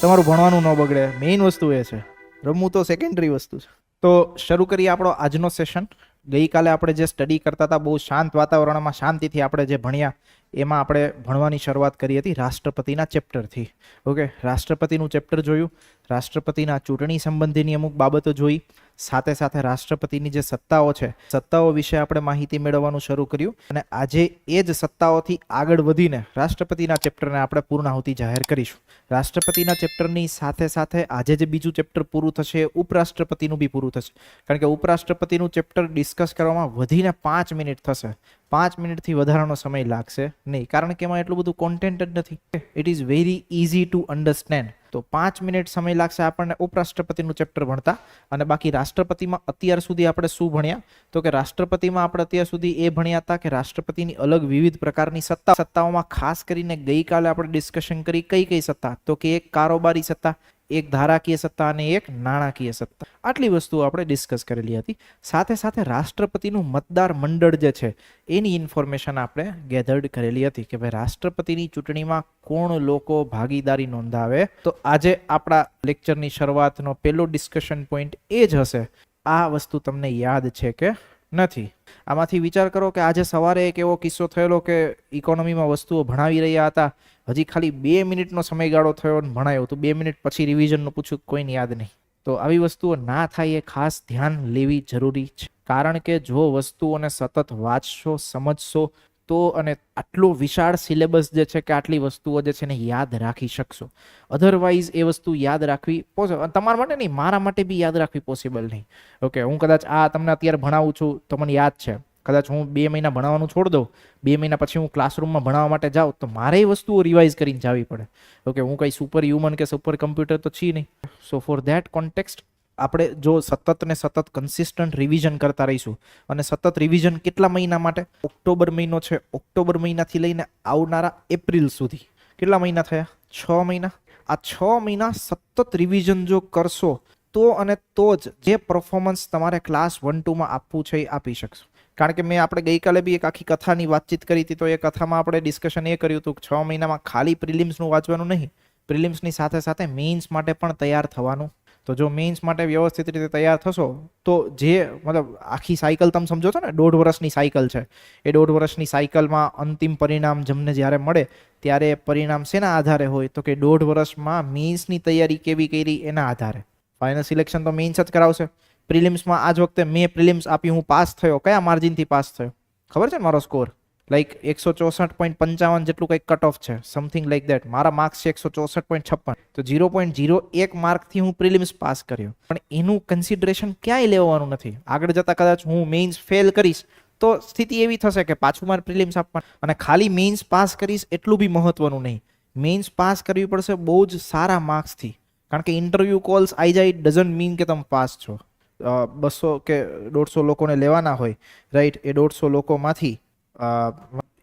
તમારું ભણવાનું ન બગડે, મેઇન વસ્તુ એ છે. રમવું તો સેકન્ડરી વસ્તુ છે. તો શરૂ કરીએ આપણો આજનો સેશન. ગઈકાલે આપણે જે સ્ટડી કરતા હતા, બહુ શાંત વાતાવરણમાં શાંતિથી આપણે જે ભણ્યા, એમાં આપણે ભણવાની શરૂઆત કરી હતી રાષ્ટ્રપતિના ચેપ્ટરથી. ઓકે, રાષ્ટ્રપતિનું ચેપ્ટર જોયું, રાષ્ટ્રપતિના ચૂંટણી સંબંધીની અમુક બાબતો જોઈ, સાથે સાથે રાષ્ટ્રપતિની જે સત્તાઓ છે, સત્તાઓ વિશે આપણે માહિતી મેળવવાનું શરૂ કર્યું. અને આજે એ જ સત્તાઓથી આગળ વધીને રાષ્ટ્રપતિના ચેપ્ટરને આપણે પૂર્ણાહુતિ જાહેર કરીશું. રાષ્ટ્રપતિના ચેપ્ટરની સાથે સાથે આજે જે બીજું ચેપ્ટર પૂરું થશે એ ઉપરાષ્ટ્રપતિનું બી પૂરું થશે. કારણ કે ઉપરાષ્ટ્રપતિનું ચેપ્ટર ડિસ્કસ કરવામાં વધીને 5 મિનિટ થશે. 5 મિનિટથી વધારાનો સમય લાગશે નહીં, કારણ કે એમાં એટલું બધું કોન્ટેન્ટ જ નથી. It is very easy to understand. તો 5 મિનિટ સમય લાગશે આપણને ઉપરાષ્ટ્રપતિનું ચેપ્ટર ભણતા. અને બાકી રાષ્ટ્રપતિમાં અત્યાર સુધી આપણે શું ભણ્યા, તો કે રાષ્ટ્રપતિમાં આપણે અત્યાર સુધી એ ભણ્યા હતા કે રાષ્ટ્રપતિની અલગ વિવિધ પ્રકારની સત્તાઓમાં ખાસ કરીને ગઈકાલે આપણે ડિસ્કશન કરી કઈ કઈ સત્તા, તો કે એક કારોબારી સત્તા, એક ધારાકીય સત્તા અને એક નાણાકીય સત્તા. આટલી વસ્તુઓ આપણે ડિસ્કસ કરેલી હતી. સાથે સાથે રાષ્ટ્રપતિનું મતદાર મંડળ જે છે એની ઇન્ફોર્મેશન આપણે ગેધર્ડ કરેલી હતી કે ભાઈ રાષ્ટ્રપતિની ચૂંટણીમાં કોણ લોકો ભાગીદારી નોંધાવે. તો આજે આપણા લેક્ચરની શરૂઆતનો પહેલો ડિસ્કશન પોઈન્ટ એ જ હશે. આ વસ્તુ તમને યાદ છે કે નથી? આમાંથી વિચાર કરો કે આજે સવારે એક એવો કિસ્સો થયેલો કે ઇકોનોમીમાં વસ્તુઓ ભણાવી રહ્યા હતા, હજી ખાલી 2 મિનિટનો સમયગાળો થયો અને ભણાયો, તો 2 મિનિટ પછી રિવિઝનનું પૂછ્યું, કોઈને યાદ નહીં. તો આવી વસ્તુઓ ના થાય એ ખાસ ધ્યાન લેવી જરૂરી છે. કારણ કે જો વસ્તુઓને સતત વાંચશો, સમજશો તો, અને આટલું વિશાળ સિલેબસ જે છે કે આટલી વસ્તુઓ જે છે ને યાદ રાખી શકશો. અધરવાઇઝ એ વસ્તુ યાદ રાખવી તમારા માટે નહીં, મારા માટે બી યાદ રાખવી પોસિબલ નહીં. ઓકે, હું કદાચ આ તમને અત્યારે ભણાવું છું તો મને યાદ છે, કદાચ હું 2 મહિના ભણાવવાનું છોડ દઉં, 2 મહિના પછી હું ક્લાસરૂમમાં ભણાવવા માટે જાઉં તો મારે એ વસ્તુઓ રિવાઇઝ કરીને જવી પડે. ઓકે, હું કંઈ સુપર હ્યુમન કે સુપર કમ્પ્યુટર તો છીએ નહીં. સો ફોર ધેટ કોન્ટેક્સ્ટ આપણે જો સતત ને સતત કન્સિસ્ટન્ટ રિવિઝન કરતા રહીશું, અને સતત રિવિઝન કેટલા મહિના માટે? ઓક્ટોબર મહિનો છે, ઓક્ટોબર મહિનાથી લઈને આવનારા એપ્રિલ સુધી કેટલા મહિના થયા? 6 મહિના. આ 6 મહિના સતત રિવિઝન જો કરશો તો અને તો જ જે પરફોર્મન્સ તમારે ક્લાસ 1-2માં આપવું છે એ આપી શકશો. કારણ કે મેં આપણે ગઈકાલે બી એક આખી કથાની વાતચીત કરી હતી, તો એ કથામાં આપણે ડિસ્કશન એ કર્યું હતું કે 6 મહિનામાં ખાલી પ્રિલિમ્સનું વાંચવાનું નહીં, પ્રિલિમ્સની સાથે સાથે મેઇન્સ માટે પણ તૈયાર થવાનું. તો જો મેઇન્સ માટે વ્યવસ્થિત રીતે તૈયાર થશો તો જે મતલબ આખી સાયકલ તમે સમજો છો ને, 1.5 વર્ષની સાયકલ છે, એ 1.5 વર્ષની સાયકલમાં અંતિમ પરિણામ જમને જ્યારે મળે ત્યારે પરિણામ શેના આધારે હોય, તો કે 1.5 વર્ષમાં મેઇન્સની તૈયારી કેવી કરી એના આધારે. ફાઇનલ સિલેક્શન તો મેઇન્સ જ કરાવશે. પ્રિલિમ્સમાં આજ વખતે મેં પ્રિલિમ્સ આપી, હું પાસ થયો. કયા માર્જિનથી પાસ થયો ખબર છે ને? મારો સ્કોર લાઈક 164.55 જેટલું કંઈક કટ ઓફ છે, સમથિંગ લાઈક દેટ. મારા માર્ક્સ છે 164.56. તો 0.01 માર્કથી હું પ્રિલિમ્સ પાસ કર્યો. પણ એનું કન્સિડરેશન ક્યાંય લેવાનું નથી. આગળ જતા કદાચ હું મેઇન્સ ફેલ કરીશ તો સ્થિતિ એવી થશે કે પાછું મારે પ્રિલિમ્સ આપવાનું. અને ખાલી મેઇન્સ પાસ કરીશ એટલું બી મહત્વનું નહીં, મેઇન્સ પાસ કરવી પડશે બહુ જ સારા માર્ક્સથી. કારણ કે ઇન્ટરવ્યૂ કોલ્સ આવી જાય ડઝન્ટ મીન કે તમે પાસ છો. 200 કે 150 લોકોને લેવાના હોય, રાઈટ? એ 150 લોકોમાંથી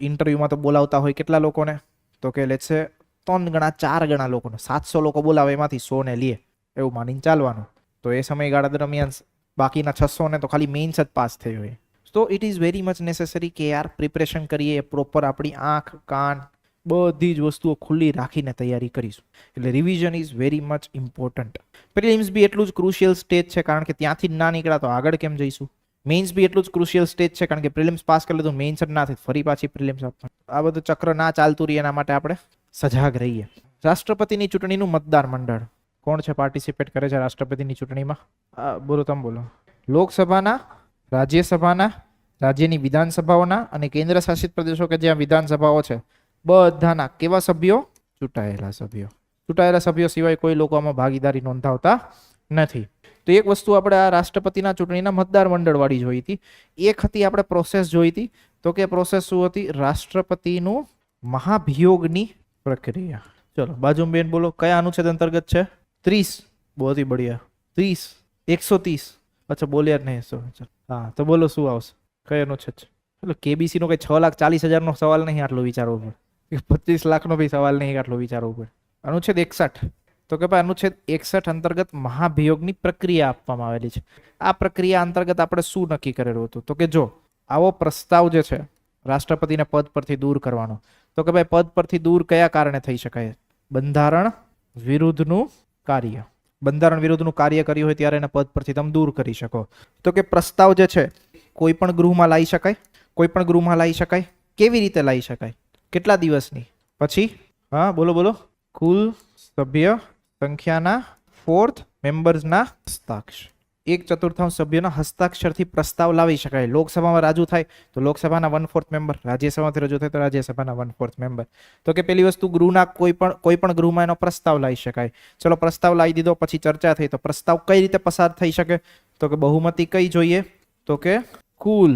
ઇન્ટરવ્યુમાં તો બોલાવતા હોય કેટલા લોકોને, તો કે લેટ્સ સે 3 ગણા 4 ગણા લોકોને. 700 લોકો બોલાવે, એમાંથી 100 ને લે, એવું માનીને ચાલવાનું. તો એ સમયગાળા દરમિયાન બાકીના 600 ને તો ખાલી મેઇન્સ જ પાસ થઈ હોય. તો it is very much necessary કે યાર પ્રિપરેશન કરીએ પ્રોપર, આપણી આંખ કાન બધી જ વસ્તુઓ ખુલ્લી રાખીને તૈયારી કરીશું. એટલે revision is very much important. Prelims બી એટલું જ ક્રુશિયલ સ્ટેજ છે, કારણ કે ત્યાંથી જ ના નીકળ્યા તો આગળ કેમ જઈશું. મેઇન્સ બી એટલું જ ક્રુશિયલ સ્ટેજ છે, કારણ કે પ્રિલિમ્સ પાસ કરી લીધું, મેઇન્સ જ ના થઈ, ફરી પાછી પ્રિલિમ્સ આપવાનું. આ બધું ચક્ર ના ચાલતું રહે, એના માટે આપણે સજાગ રહીએ. રાષ્ટ્રપતિની ચૂંટણીનું મતદાર મંડળ કોણ છે પાર્ટિસિપેટ કરે છે રાષ્ટ્રપતિની ચૂંટણીમાં? બોલો, તમે બોલો. લોકસભાના, રાજ્યસભાના, રાજ્યની વિધાનસભાઓના અને કેન્દ્ર શાસિત પ્રદેશો કે જ્યાં વિધાનસભાઓ છે બધાના કેવા સભ્યો? ચૂંટાયેલા સભ્યો. ચૂંટાયેલા સભ્યો સિવાય કોઈ લોકો આમાં ભાગીદારી નોંધાવતા નથી. તો એક વસ્તુ આપણે આ રાષ્ટ્રપતિના ચૂંટણીના મતદાર મંડળ વાળી જોઈ હતી. એક હતી આપણે પ્રોસેસ જોઈ હતી, તો કે પ્રોસેસ શું હતી? રાષ્ટ્રપતિનું મહાભિયોગની પ્રક્રિયા. ચલો બાજુ બેન બોલો, કયા અનુચ્છેદ અંતર્ગત છે? 30. બહુ જ બઢિયા. 30, 130. અચ્છા બોલ્યા જ નહીં. હા તો બોલો શું આવશે? કઈ અનુચ્છેદ છે? એટલે કેબીસી નો કઈ 6,40,000 સવાલ નહીં આટલો વિચારવો પડે, 25 લાખનો બી સવાલ નહીં આટલો વિચારવો પડે. અનુચ્છેદ 61. તો કે ભાઈ અનુચ્છેદ 61 અંતર્ગત મહાભિયોગની પ્રક્રિયા આપવામાં આવેલી છે. આ પ્રક્રિયા અંતર્ગત આપણે શું નક્કી કરેલું હતું? તો કે જો આવો પ્રસ્તાવ જે છે રાષ્ટ્રપતિને પદ પરથી દૂર કરવાનો, તો કે ભાઈ પદ પરથી દૂર કયા કારણે થઈ શકાય? બંધારણ વિરુદ્ધનું કાર્ય. બંધારણ વિરુદ્ધનું કાર્ય કર્યું હોય ત્યારે એના પદ પરથી તમે દૂર કરી શકો. તો કે પ્રસ્તાવ જે છે કોઈ પણ ગૃહમાં લાવી શકાય, કોઈ પણ ગૃહમાં લાવી શકાય. કેવી રીતે લાવી શકાય? કેટલા દિવસની? પછી હા બોલો બોલો. કુલ સભ્ય સંખ્યાના ફોર્થ મેમ્બર્સના હસ્તાક્ષર. 1/4 સભ્યોના હસ્તાક્ષરથી પ્રસ્તાવ લાવી શકાય. લોકસભામાં રજૂ થાય તો લોકસભાના 1/4 મેમ્બર, રાજ્યસભામાંથી રજૂ થાય તો રાજ્યસભાના 1/4 મેમ્બર. તો કે પેલી વસ્તુ ગૃહના કોઈ પણ ગૃહમાં એનો પ્રસ્તાવ લાવી શકાય. ચલો પ્રસ્તાવ લાવી દીધો, પછી ચર્ચા થઈ તો પ્રસ્તાવ કઈ રીતે પસાર થઈ શકે? તો કે બહુમતી કઈ જોઈએ? તો કે કુલ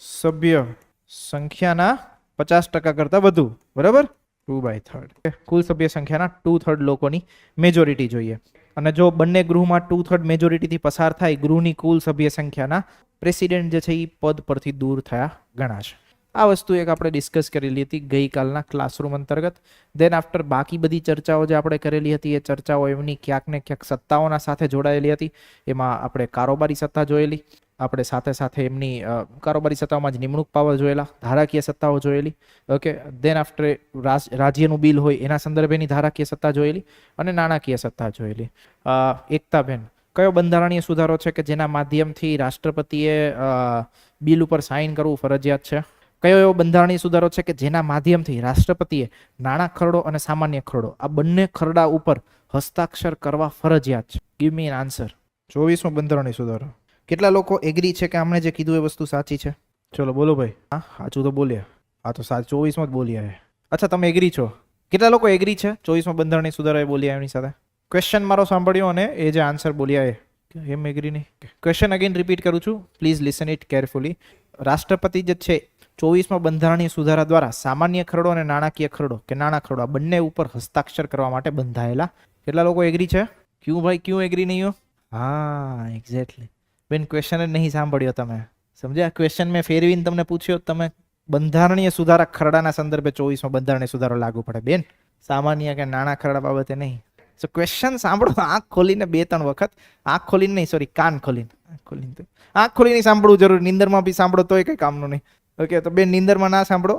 સભ્ય સંખ્યાના 50% કરતા વધુ. બરાબર, 2/3. કુલ સભ્ય સંખ્યાના 2/3 લોકોની મેજોરિટી જોઈએ. અને જો બંને ગૃહમાં 2/3 મેજોરિટીથી પસાર થાય ગૃહની કુલ સભ્ય સંખ્યાના, પ્રેસિડેન્ટ જે છે એ પદ પરથી દૂર થયા ગણાશે. આ વસ્તુ એક આપણે ડિસ્કસ કરેલી હતી ગઈકાલના ક્લાસરૂમ અંતર્ગત. દેન આફ્ટર બાકી બધી ચર્ચાઓ જે આપણે કરેલી હતી એ ચર્ચાઓ એમની ક્યાંક ને ક્યાંક સત્તાઓના સાથે જોડાયેલી હતી. એમાં આપણે કારોબારી સત્તા જોયેલી, આપણે સાથે સાથે એમની કારોબારી સત્તાઓમાં જ નિમણૂક પાવર જોયેલા, ધારાકીય સત્તાઓ જોયેલી. ઓકે, દેન આફ્ટર રાજ્યનું બિલ હોય એના સંદર્ભેની ધારાકીય સત્તા જોયેલી અને નાણાકીય સત્તા જોયેલી. એકતાબેન, કયો બંધારણીય સુધારો છે કે જેના માધ્યમથી રાષ્ટ્રપતિએ બિલ ઉપર સાઇન કરવું ફરજિયાત છે? કયો એવો બંધારણીય સુધારો છે કે જેના માધ્યમથી રાષ્ટ્રપતિએ નાણાં ખરડો અને સામાન્ય ખરડો આ બંને ખરડા ઉપર હસ્તાક્ષર કરવા ફરજિયાત છે? Give me an answer. 24મો બંધારણીય સુધારો. કેટલા લોકો એગ્રી છે કે આપણે જે કીધું એ વસ્તુ સાચી છે? ચલો બોલો ભાઈ. હા સાચું તો બોલ્યા. હા તો 24માં જ બોલ્યા. અચ્છા તમે એગ્રી છો? કેટલા લોકો એગ્રી છે 24મો બંધારણીય સુધારો એ બોલ્યા એમની સાથે? ક્વેશ્ચન મારો સાંભળ્યો અને એ જે આન્સર બોલ્યા એ એમ એગ્રી નહીં? ક્વેશ્ચન અગેન રિપીટ કરું છું, પ્લીઝ લિસન ઇટ કેરફુલી. રાષ્ટ્રપતિ જે છે 24મા બંધારણીય સુધારા દ્વારા સામાન્ય ખરડો અને નાણાકીય ખરડો કે નાણાં ખરડો આ બંને ઉપર હસ્તાક્ષર કરવા માટે બંધાયેલા. કેટલા લોકો એગ્રી છે? ક્યું ભાઈ ક્યું એગ્રી નહીં હો? હા એક્ઝેક્ટલી બેન, ક્વેશ્ચન જ નહીં સાંભળ્યો તમે, સમજ્યા? ક્વેશ્ચન મેં ફેરવીને તમને પૂછ્યો, તમે બંધારણીય સુધારા ખરડાના સંદર્ભે 24મો બંધારણીય સુધારો લાગુ પડે બેન, સામાન્ય કે નાણાં ખરડા બાબતે નહીં. સો ક્વેશ્ચન સાંભળો આંખ ખોલીને 2-3 વખત. આંખ ખોલીને નહીં, સોરી કાન ખોલીને. આંખ ખોલીને સાંભળવું જરૂર, નીંદરમાં બી સાંભળો તોય કઈ કામનું નહીં. ઓકે, તો બેન નીંદરમાં ના સાંભળો,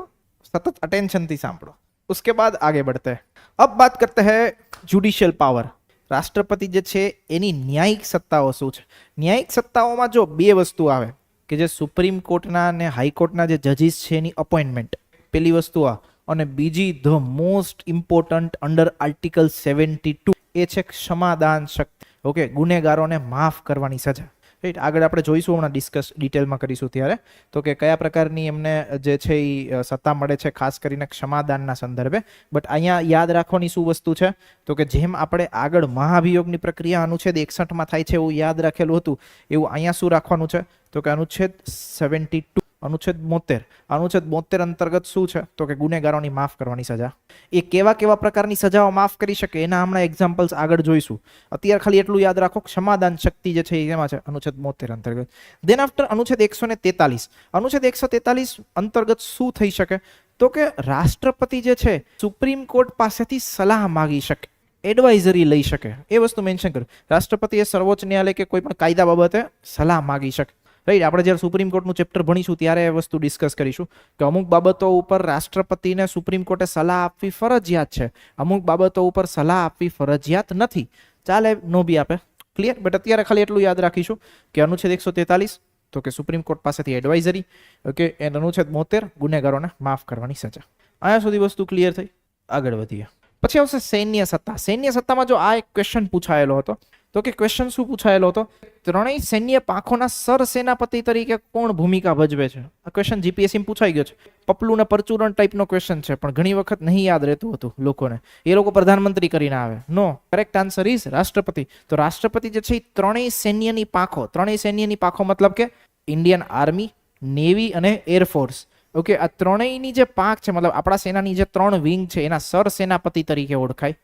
સતત અટેન્શનથી સાંભળો. उसके बाद आगे बढ़ते हैं. अब बात करते हैं जुडिशियल पावर. રાષ્ટ્રપતિ જે છે એની ન્યાયિક સત્તાઓ શું છે? ન્યાયિક સત્તાઓમાં જો બે વસ્તુ આવે કે જે સુપ્રીમ કોર્ટના અને હાઈકોર્ટના જે જજીસ છે એની અપોઇન્ટમેન્ટ, પેલી વસ્તુ આ. અને બીજી the most important under article 72 એ છે ક્ષમાદાન શક્તિ. ઓકે, ગુનેગારોને માફ કરવાની સજા. રાઈટ, આગળ આપણે જોઈશું, હમણાં ડિસ્કસ ડિટેલમાં કરીશું ત્યારે, તો કે કયા પ્રકારની એમને જે છે એ સત્તા મળે છે ખાસ કરીને ક્ષમાદાનના સંદર્ભે. બટ અહીંયા યાદ રાખવાની શું વસ્તુ છે? તો કે જેમ આપણે આગળ મહાભિયોગની પ્રક્રિયા અનુચ્છેદ 61માં થાય છે એવું યાદ રાખેલું હતું, એવું અહીંયા શું રાખવાનું છે? તો કે અનુચ્છેદ 72, અનુચ્છેદ 72. અનુચ્છેદ 72 અંતર્ગત શું છે? તો કે ગુનેગારોની માફ કરવાની સજા. એ કેવા કેવા પ્રકારની સજાઓ માફ કરી શકે એના હમણાં એક્ઝામ્પલ્સ આગળ જોઈશું. અત્યારે ખાલી એટલું યાદ રાખો, ક્ષમાદાન શક્તિ જે છે એમાં છે અનુચ્છેદ 72 અંતર્ગત. દેન આફ્ટર અનુચ્છેદ 143. અનુચ્છેદ 143 અંતર્ગત શું થઈ શકે? તો કે રાષ્ટ્રપતિ જે છે સુપ્રીમ કોર્ટ પાસેથી સલાહ માગી શકે, એડવાઇઝરી લઈ શકે. એ વસ્તુ મેન્શન કર્યું, રાષ્ટ્રપતિએ સર્વોચ્ચ ન્યાયાલય કે કોઈ પણ કાયદા બાબતે સલાહ માગી શકે. રાઈટ, આપણે જ્યારે સુપ્રીમ કોર્ટનું ચેપ્ટર ભણીશું ત્યારે એ વસ્તુ ડિસ્કસ કરીશું કે અમુક બાબતો ઉપર રાષ્ટ્રપતિને સુપ્રીમ કોર્ટે સલાહ આપવી ફરજિયાત છે, અમુક બાબતો ઉપર સલાહ આપવી ફરજિયાત નથી. ચાલે નો બી આપે, ક્લિયર? બટ અત્યારે ખાલી એટલું યાદ રાખીશું કે અનુચ્છેદ 143 તો કે સુપ્રીમ કોર્ટ પાસેથી એડવાઇઝરી, ઓકે, એન્ડ અનુચ્છેદ 72 ગુનેગારોને માફ કરવાની સજા. અહીંયા સુધી વસ્તુ ક્લિયર થઈ. આગળ વધીએ. પછી આવશે સૈન્ય સત્તા. સૈન્ય સત્તામાં જો આ એક ક્વેશ્ચન પૂછાયેલો હતો, તો કે ક્વેશ્ચન શું પૂછાયેલો હતો? ત્રણેય સૈન્ય પાંખોના સરસેનાપતિ તરીકે કોણ ભૂમિકા ભજવે છે? આ ક્વેશ્ચન જીપીએસસીમાં પૂછાઈ ગયો છે. પપલું ને પરચુરણ ટાઈપનો ક્વેશ્ચન છે, પણ ઘણી વખત નહીં યાદ રહેતું હતું લોકોને. એ લોકો પ્રધાનમંત્રી કરીને આવે. નો, કરેક્ટ આન્સર ઇઝ રાષ્ટ્રપતિ. તો રાષ્ટ્રપતિ જે છે એ ત્રણેય સૈન્યની પાંખો, ત્રણેય સૈન્યની પાંખો મતલબ કે ઇન્ડિયન આર્મી, નેવી અને એરફોર્સ. ઓકે, આ ત્રણેયની જે પાંખ છે, મતલબ આપણા સેનાની જે 3 વિંગ છે એના સરસેનાપતિ તરીકે ઓળખાય.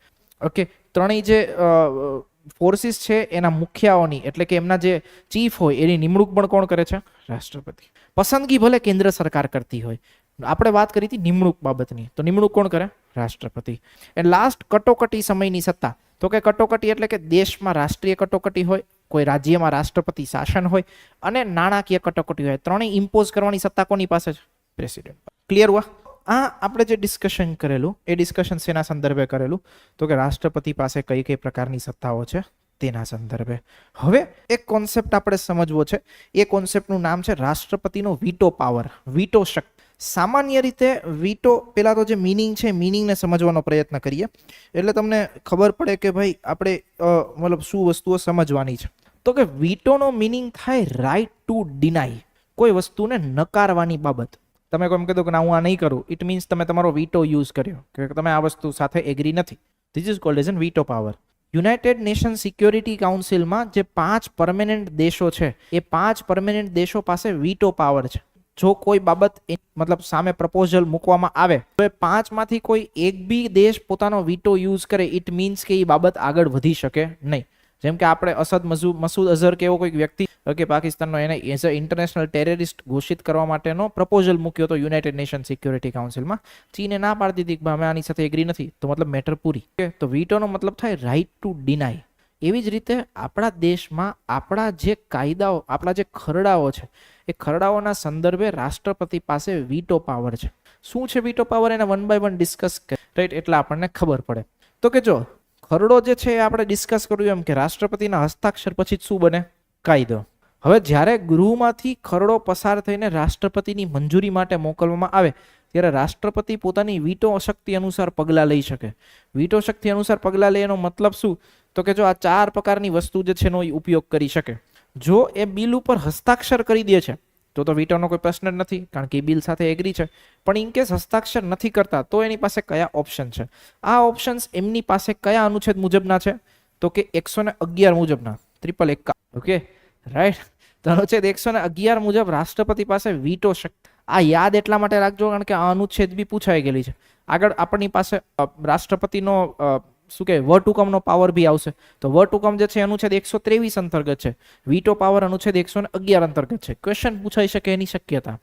ઓકે, ત્રણેય જે ફોર્સિસ છે એના મુખ્યાઓની, એટલે કે એમના જે ચીફ હોય એની નિમણૂક પણ કોણ કરે છે? રાષ્ટ્રપતિ. પસંદગી ભલે કેન્દ્ર સરકાર કરતી હોય, આપણે વાત કરી હતી નિમણૂક બાબતની, તો નિમણૂક કોણ કરે? રાષ્ટ્રપતિ. એન્ડ લાસ્ટ, કટોકટી સમયની સત્તા. તો કે કટોકટી એટલે કે દેશમાં રાષ્ટ્રીય કટોકટી હોય, કોઈ રાજ્યમાં રાષ્ટ્રપતિ શાસન હોય અને નાણાકીય કટોકટી હોય, ત્રણેય ઇમ્પોઝ કરવાની સત્તા કોની પાસે છે? પ્રેસિડેન્ટ. ક્લિયર હુઆ? આ આપણે જે ડિસ્કશન કરેલું એ ડિસ્કશન શેના સંદર્ભે કરેલું તો કે રાષ્ટ્રપતિ પાસે કઈ કઈ પ્રકારની સત્તાઓ છે તેના સંદર્ભે. હવે એક કોન્સેપ્ટ આપણે સમજવો છે. એ કોન્સેપ્ટનું નામ છે રાષ્ટ્રપતિનો વીટો પાવર, વીટો શક્તિ. સામાન્ય રીતે વીટો, પેલા તો જે મિનિંગ છે મિનિંગને સમજવાનો પ્રયત્ન કરીએ એટલે તમને ખબર પડે કે ભાઈ આપણે મતલબ શું વસ્તુઓ સમજવાની છે. તો કે વીટોનો મિનિંગ થાય રાઈટ ટુ ડિનાય, કોઈ વસ્તુને નકારવાની બાબત. તમે કોઈ એમ કીધું કે ના હું આ નહીં કરું, ઇટ મીન્સ તમે તમારો વીટો યુઝ કર્યો કે તમે આ વસ્તુ સાથે એગ્રી નથી. This is called as an veto power. United Nation Security કાઉન્સિલમાં જે 5 પરમેનન્ટ દેશો છે એ 5 પરમેનન્ટ દેશો પાસે વીટો પાવર છે. જો કોઈ બાબત મતલબ સામે પ્રપોઝલ મૂકવામાં આવે તો એ 5 માંથી કોઈ એક બી દેશ પોતાનો વીટો યુઝ કરે, ઇટ મીન્સ કે એ બાબત આગળ વધી શકે નહીં. જેમ કે આપણે મસૂદ અઝહર કે એવો કોઈક વ્યક્તિ કે પાકિસ્તાનનો એને એઝ અ ઇન્ટરનેશનલ ટેરરિસ્ટ ઘોષિત કરવા માટેનો પ્રપોઝલ મૂક્યો હતો યુનાઇટેડ નેશન સિક્યોરિટી કાઉન્સિલમાં. ચીને ના પાડી દીધી કે અમે આની સાથે એગ્રી નથી, તો મતલબ મેટર પૂરી. તો વીટોનો મતલબ થાય રાઈટ ટુ ડિનાય. એવી જ રીતે આપણા દેશમાં આપણા જે કાયદાઓ, આપણા જે ખરડાઓ છે એ ખરડાઓના સંદર્ભે રાષ્ટ્રપતિ પાસે વીટો પાવર છે. શું છે વીટો પાવર એને વન બાય વન ડિસ્કસ કરીએ, રાઈટ? એટલે આપણને ખબર પડે. તો કે જો ખરડો જે છે એ આપણે ડિસ્કસ કર્યું એમ કે રાષ્ટ્રપતિના હસ્તાક્ષર પછી શું બને? કાયદો. હવે જ્યારે ગૃહમાંથી ખરડો પસાર થઈને રાષ્ટ્રપતિની મંજૂરી માટે મોકલવામાં આવે ત્યારે રાષ્ટ્રપતિ પોતાની વીટો શક્તિ અનુસાર પગલાં લઈ શકે. વીટો શક્તિ અનુસાર પગલાં લે એનો મતલબ શું? તો કે જો આ 4 પ્રકારની વસ્તુ જે છે એનો ઉપયોગ કરી શકે. જો એ બિલ ઉપર હસ્તાક્ષર કરી દે છે તો વીટોનો કોઈ પ્રશ્ન જ નથી, કારણ કે એ બિલ સાથે એગ્રી છે. પણ ઇનકેસ હસ્તાક્ષર નથી કરતા તો એની પાસે કયા ઓપ્શન છે? આ ઓપ્શન્સ એમની પાસે કયા અનુચ્છેદ મુજબના છે? તો કે 111 મુજબના, 111. Okay, right. તો અનુચ્છેદ 111 મુજબ રાષ્ટ્રપતિ પાસે વીટો શક્તિ. આ યાદ એટલા માટે રાખજો કારણ કે આ અનુચ્છેદ બી પૂછાઈ ગયેલી છે. આગળ આપણી પાસે રાષ્ટ્રપતિનો શું કે વટહુકમનો પાવર બી આવશે. તો વટહુકમ જે છે અનુચ્છેદ 123 અંતર્ગત છે, વીટો પાવર અનુચ્છેદ 111 અંતર્ગત છે. ક્વેશ્ચન પૂછાઈ શકે એની શક્યતા,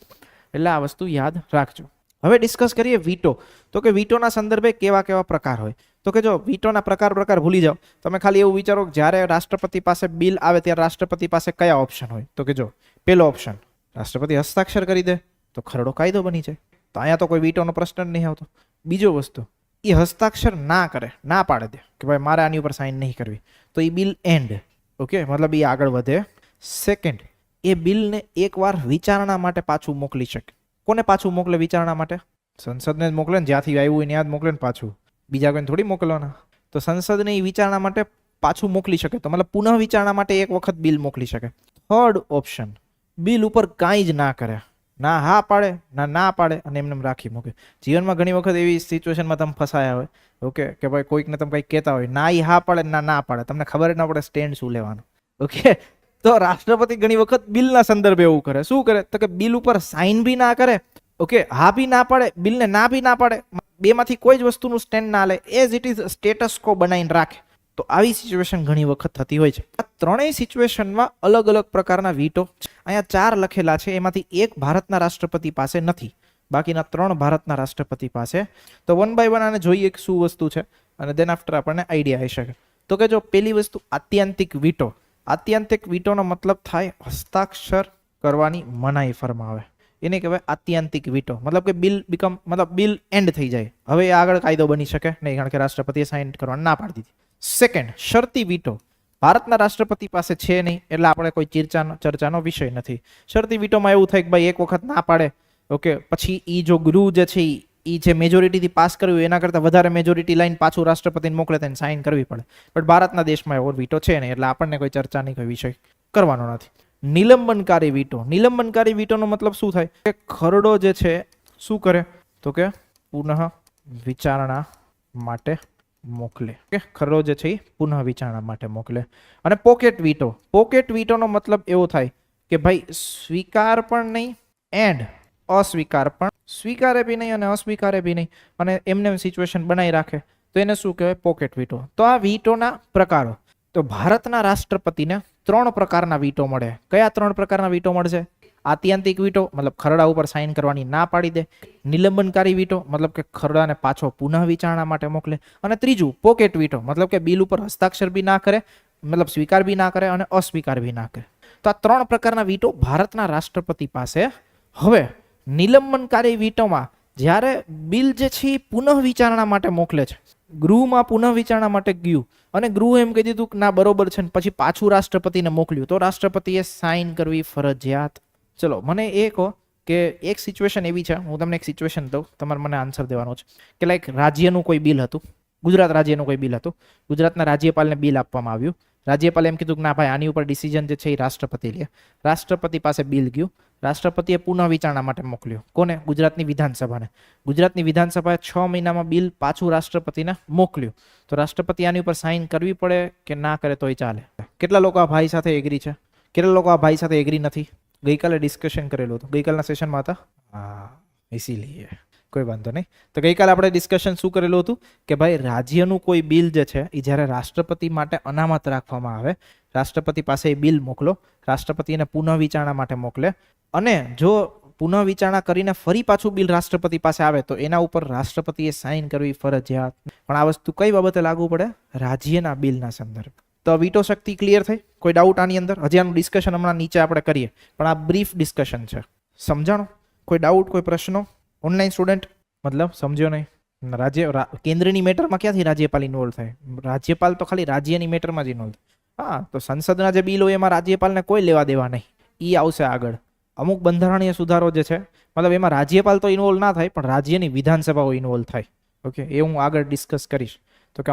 એટલે આ વસ્તુ યાદ રાખજો. હવે ડિસ્કસ કરીએ વીટો. તો કે વીટોના સંદર્ભે કેવા કેવા પ્રકાર હોય? તો કે જો વીટોના પ્રકાર ભૂલી જાઓ, તમે ખાલી એવું વિચારો કે જ્યારે રાષ્ટ્રપતિ પાસે બિલ આવે ત્યારે રાષ્ટ્રપતિ પાસે કયા ઓપ્શન હોય? તો કે જો પહેલો ઓપ્શન, રાષ્ટ્રપતિ હસ્તાક્ષર કરી દે તો ખરડો કાયદો બની જાય, તો અહીંયા તો કોઈ વીટોનો પ્રશ્ન જ નહીં આવતો. બીજો વસ્તુ, એ હસ્તાક્ષર ના કરે, ના પાડે દે કે ભાઈ મારે આની ઉપર સાઇન નહીં કરવી, તો એ બિલ એન્ડ. ઓકે, મતલબ એ આગળ વધે. સેકન્ડ, એ બિલને એકવાર વિચારણા માટે પાછું મોકલી શકે. કોને પાછું મોકલે વિચારણા માટે? સંસદને જ મોકલે ને, જ્યાંથી આવ્યું હોય ત્યાં જ મોકલે ને પાછું, બીજા કોઈને થોડી મોકલવાના. તો સંસદને એ વિચારણા માટે પાછું મોકલી શકે, તો મતલબ પુનઃ વિચારણા માટે એક વખત બિલ મોકલી શકે. થર્ડ ઓપ્શન, બિલ ઉપર કાંઈ જ ના કરે, ના હા પાડે ના પાડે અને એમને રાખી મૂકે. જીવનમાં ઘણી વખત એવી સિચ્યુએશનમાં તમે ફસાયા હોય, ઓકે, કે ભાઈ કોઈકને તમે કંઈક કહેતા હોય, ના એ હા પાડે ના પાડે, તમને ખબર જ ના પડે સ્ટેન્ડ શું લેવાનું. ઓકે, તો રાષ્ટ્રપતિ ઘણી વખત બિલના સંદર્ભે એવું કરે. શું કરે? તો કે બિલ ઉપર સાઇન બી ના કરે, ઓકે, હા બી ના પાડે, બિલને ના બી ના પાડે, બેમાંથી કોઈ જ વસ્તુનું સ્ટેન્ડ ના લે, એઝ ઇટ ઇઝ સ્ટેટસ કો બનાવીને રાખે. તો આવી સિચ્યુએશન ઘણી વખત થતી હોય છે. આ ત્રણેય સિચ્યુએશનમાં અલગ અલગ પ્રકારના વીટો અહીંયા 4 લખેલા છે, એમાંથી એક ભારતના રાષ્ટ્રપતિ પાસે નથી, બાકીના 3 ભારતના રાષ્ટ્રપતિ પાસે. તો વન બાય વન આને જોઈએ કે શું વસ્તુ છે અને દેન આફ્ટર આપણને આઈડિયા આવી શકે. તો કે જો પહેલી વસ્તુ આત્યંતિક વીટો. આત્યંતિક વીટોનો મતલબ થાય હસ્તાક્ષર કરવાની મનાઈ ફરમાવે, એને કહેવાય આત્યંતિક વીટો. મતલબ કે બિલ એન્ડ થઈ જાય, હવે આગળ કાયદો બની શકે નહીં કારણ કે રાષ્ટ્રપતિએ સાઇન કરવાની ના પાડી દીધી. સેકન્ડ, શરતી વીટો. ભારતના રાષ્ટ્રપતિ પાસે છે નહીં એટલે આપણે કોઈ ચર્ચાનો વિષય નથી. શરતી વીટોમાં એવું થાય કે ભાઈ એક વખત ના પાડે, ઓકે, પછી ઈ જો ગૃહ જે છે ઈ જે મેજોરિટીથી પાસ કર્યું એના કરતાં વધારે મેજોરિટી લાઈન પાછું રાષ્ટ્રપતિને મોકલે તેને સાઇન કરવી પડે. બટ ભારતના દેશમાં એવો વીટો છે નહીં એટલે આપણને કોઈ ચર્ચાની કોઈ વિષય કરવાનો નથી. નિલંબનકારી વીટો. નિલંબનકારી વીટોનો મતલબ શું થાય? કે ખરડો જે છે શું કરે? તો કે પુનઃ વિચારણા માટે મોકલે. કે ખરડો જે છે એ પુનઃ વિચારણા માટે મોકલે. અને પોકેટ વીટો. પોકેટ વીટોનો મતલબ એવો થાય કે ભાઈ સ્વીકાર પણ નહીં એન્ડ અસ્વીકાર પણ, સ્વીકારે બી નહીં અને અસ્વીકારે બી નહીં, અને એમને સિચ્યુએશન બનાવી રાખે, તો એને શું કહેવાય? Pocket veto. તો આ વીટોના પ્રકારો. તો ભારતના રાષ્ટ્રપતિને 3 પ્રકારના વીટો મળે. કયા 3 પ્રકારના વીટો મળશે? આત્યંતિક વીટો, મતલબ ખરડા ઉપર સાઇન કરવાની ના પાડી દે. નિલંબનકારી વીટો, મતલબ કે ખરડાને પાછો પુનઃ વિચારણા માટે મોકલે. અને ત્રીજું પોકેટ વીટો, મતલબ કે બિલ ઉપર હસ્તાક્ષર બી ના કરે, મતલબ સ્વીકાર બી ના કરે અને અસ્વીકાર બી ના કરે. તો આ 3 પ્રકારના વીટો ભારતના રાષ્ટ્રપતિ પાસે. હવે નિલંબનકારી વીટોમાં જ્યારે બિલ જે છે એ પુનઃ વિચારણા માટે મોકલે છે, ગૃહમાં પુનઃ વિચારણા માટે ગયું અને ગૃહ એમ કહી દીધું કે ના બરોબર છે, ને પછી પાછું રાષ્ટ્રપતિને મોકલ્યું, તો રાષ્ટ્રપતિએ સાઇન કરવી ફરજિયાત. ચલો મને એ કહો કે એક સિચ્યુએશન એવી છે, હું તમને એક સિચ્યુએશન દઉં, તમારે મને આન્સર દેવાનો છે કે લાઈક રાજ્યનું કોઈ બિલ હતું, ગુજરાત રાજ્યનું કોઈ બિલ હતું, ગુજરાતના રાજ્યપાલને બિલ આપવામાં આવ્યું, રાજ્યપાલે એમ કીધું કે ના ભાઈ આની ઉપર ડિસિઝન જે છે એ રાષ્ટ્રપતિ લે, રાષ્ટ્રપતિ પાસે બિલ ગયું, રાષ્ટ્રપતિએ પુનઃ વિચારણા માટે મોકલ્યું, કોને? ગુજરાતની વિધાનસભાને. ગુજરાતની વિધાનસભાએ 6 મહિનામાં બિલ પાછું રાષ્ટ્રપતિને મોકલ્યું, તો રાષ્ટ્રપતિ આની ઉપર સાઇન કરવી પડે કે ના કરે તોય ચાલે? કેટલા લોકો આ ભાઈ સાથે એગ્રી છે? કેટલા લોકો આ ભાઈ સાથે એગ્રી નથી? ગઈકાલે ડિસ્કશન કરેલું હતું, ગઈકાલના સેશનમાં હતા. હા, ઇસીલીએ કોઈ વાંધો નહીં. તો ગઈકાલે આપણે ડિસ્કશન શું કરેલું હતું કે ભાઈ રાજ્યનું કોઈ બિલ જે છે એ જ્યારે રાષ્ટ્રપતિ માટે અનામત રાખવામાં આવે, રાષ્ટ્રપતિ પાસે એ બિલ મોકલો, રાષ્ટ્રપતિ એને પુનઃ વિચારણા માટે મોકલે, અને જો પુનઃ વિચારણા કરીને ફરી પાછું બિલ રાષ્ટ્રપતિ પાસે આવે તો એના ઉપર રાષ્ટ્રપતિએ સાઇન કરવી ફરજિયાત. પણ આ વસ્તુ કઈ બાબતે લાગુ પડે? રાજ્યના બિલના સંદર્ભ. તો વીટો શક્તિ ક્લિયર થઈ? કોઈ ડાઉટ આની અંદર? હજી આનું ડિસ્કશન હમણાં નીચે આપણે કરીએ, પણ આ બ્રીફ ડિસ્કશન છે. સમજાણો? કોઈ ડાઉટ, કોઈ પ્રશ્નો? ઓનલાઈન સ્ટુડન્ટ મતલબ સમજ્યો નહીં? કેન્દ્રની મેટરમાં ક્યાંથી રાજ્યપાલ ઇન્વોલ્વ થાય? રાજ્યપાલ તો ખાલી રાજ્યની મેટરમાં જ ઇન્વોલ્વ થાય. હા, તો સંસદના જે બિલ હોય એમાં રાજ્યપાલને કોઈ લેવા દેવા નહીં, એ આવશે આગળ. અમુક બંધારણીય સુધારો જે છે મતલબ એમાં રાજ્યપાલ તો ઇન્વોલ્વ ના થાય, પણ રાજ્યની વિધાનસભાઓ ઇન્વોલ્વ થાય. ઓકે, એ હું આગળ ડિસ્કસ કરીશ. તો કે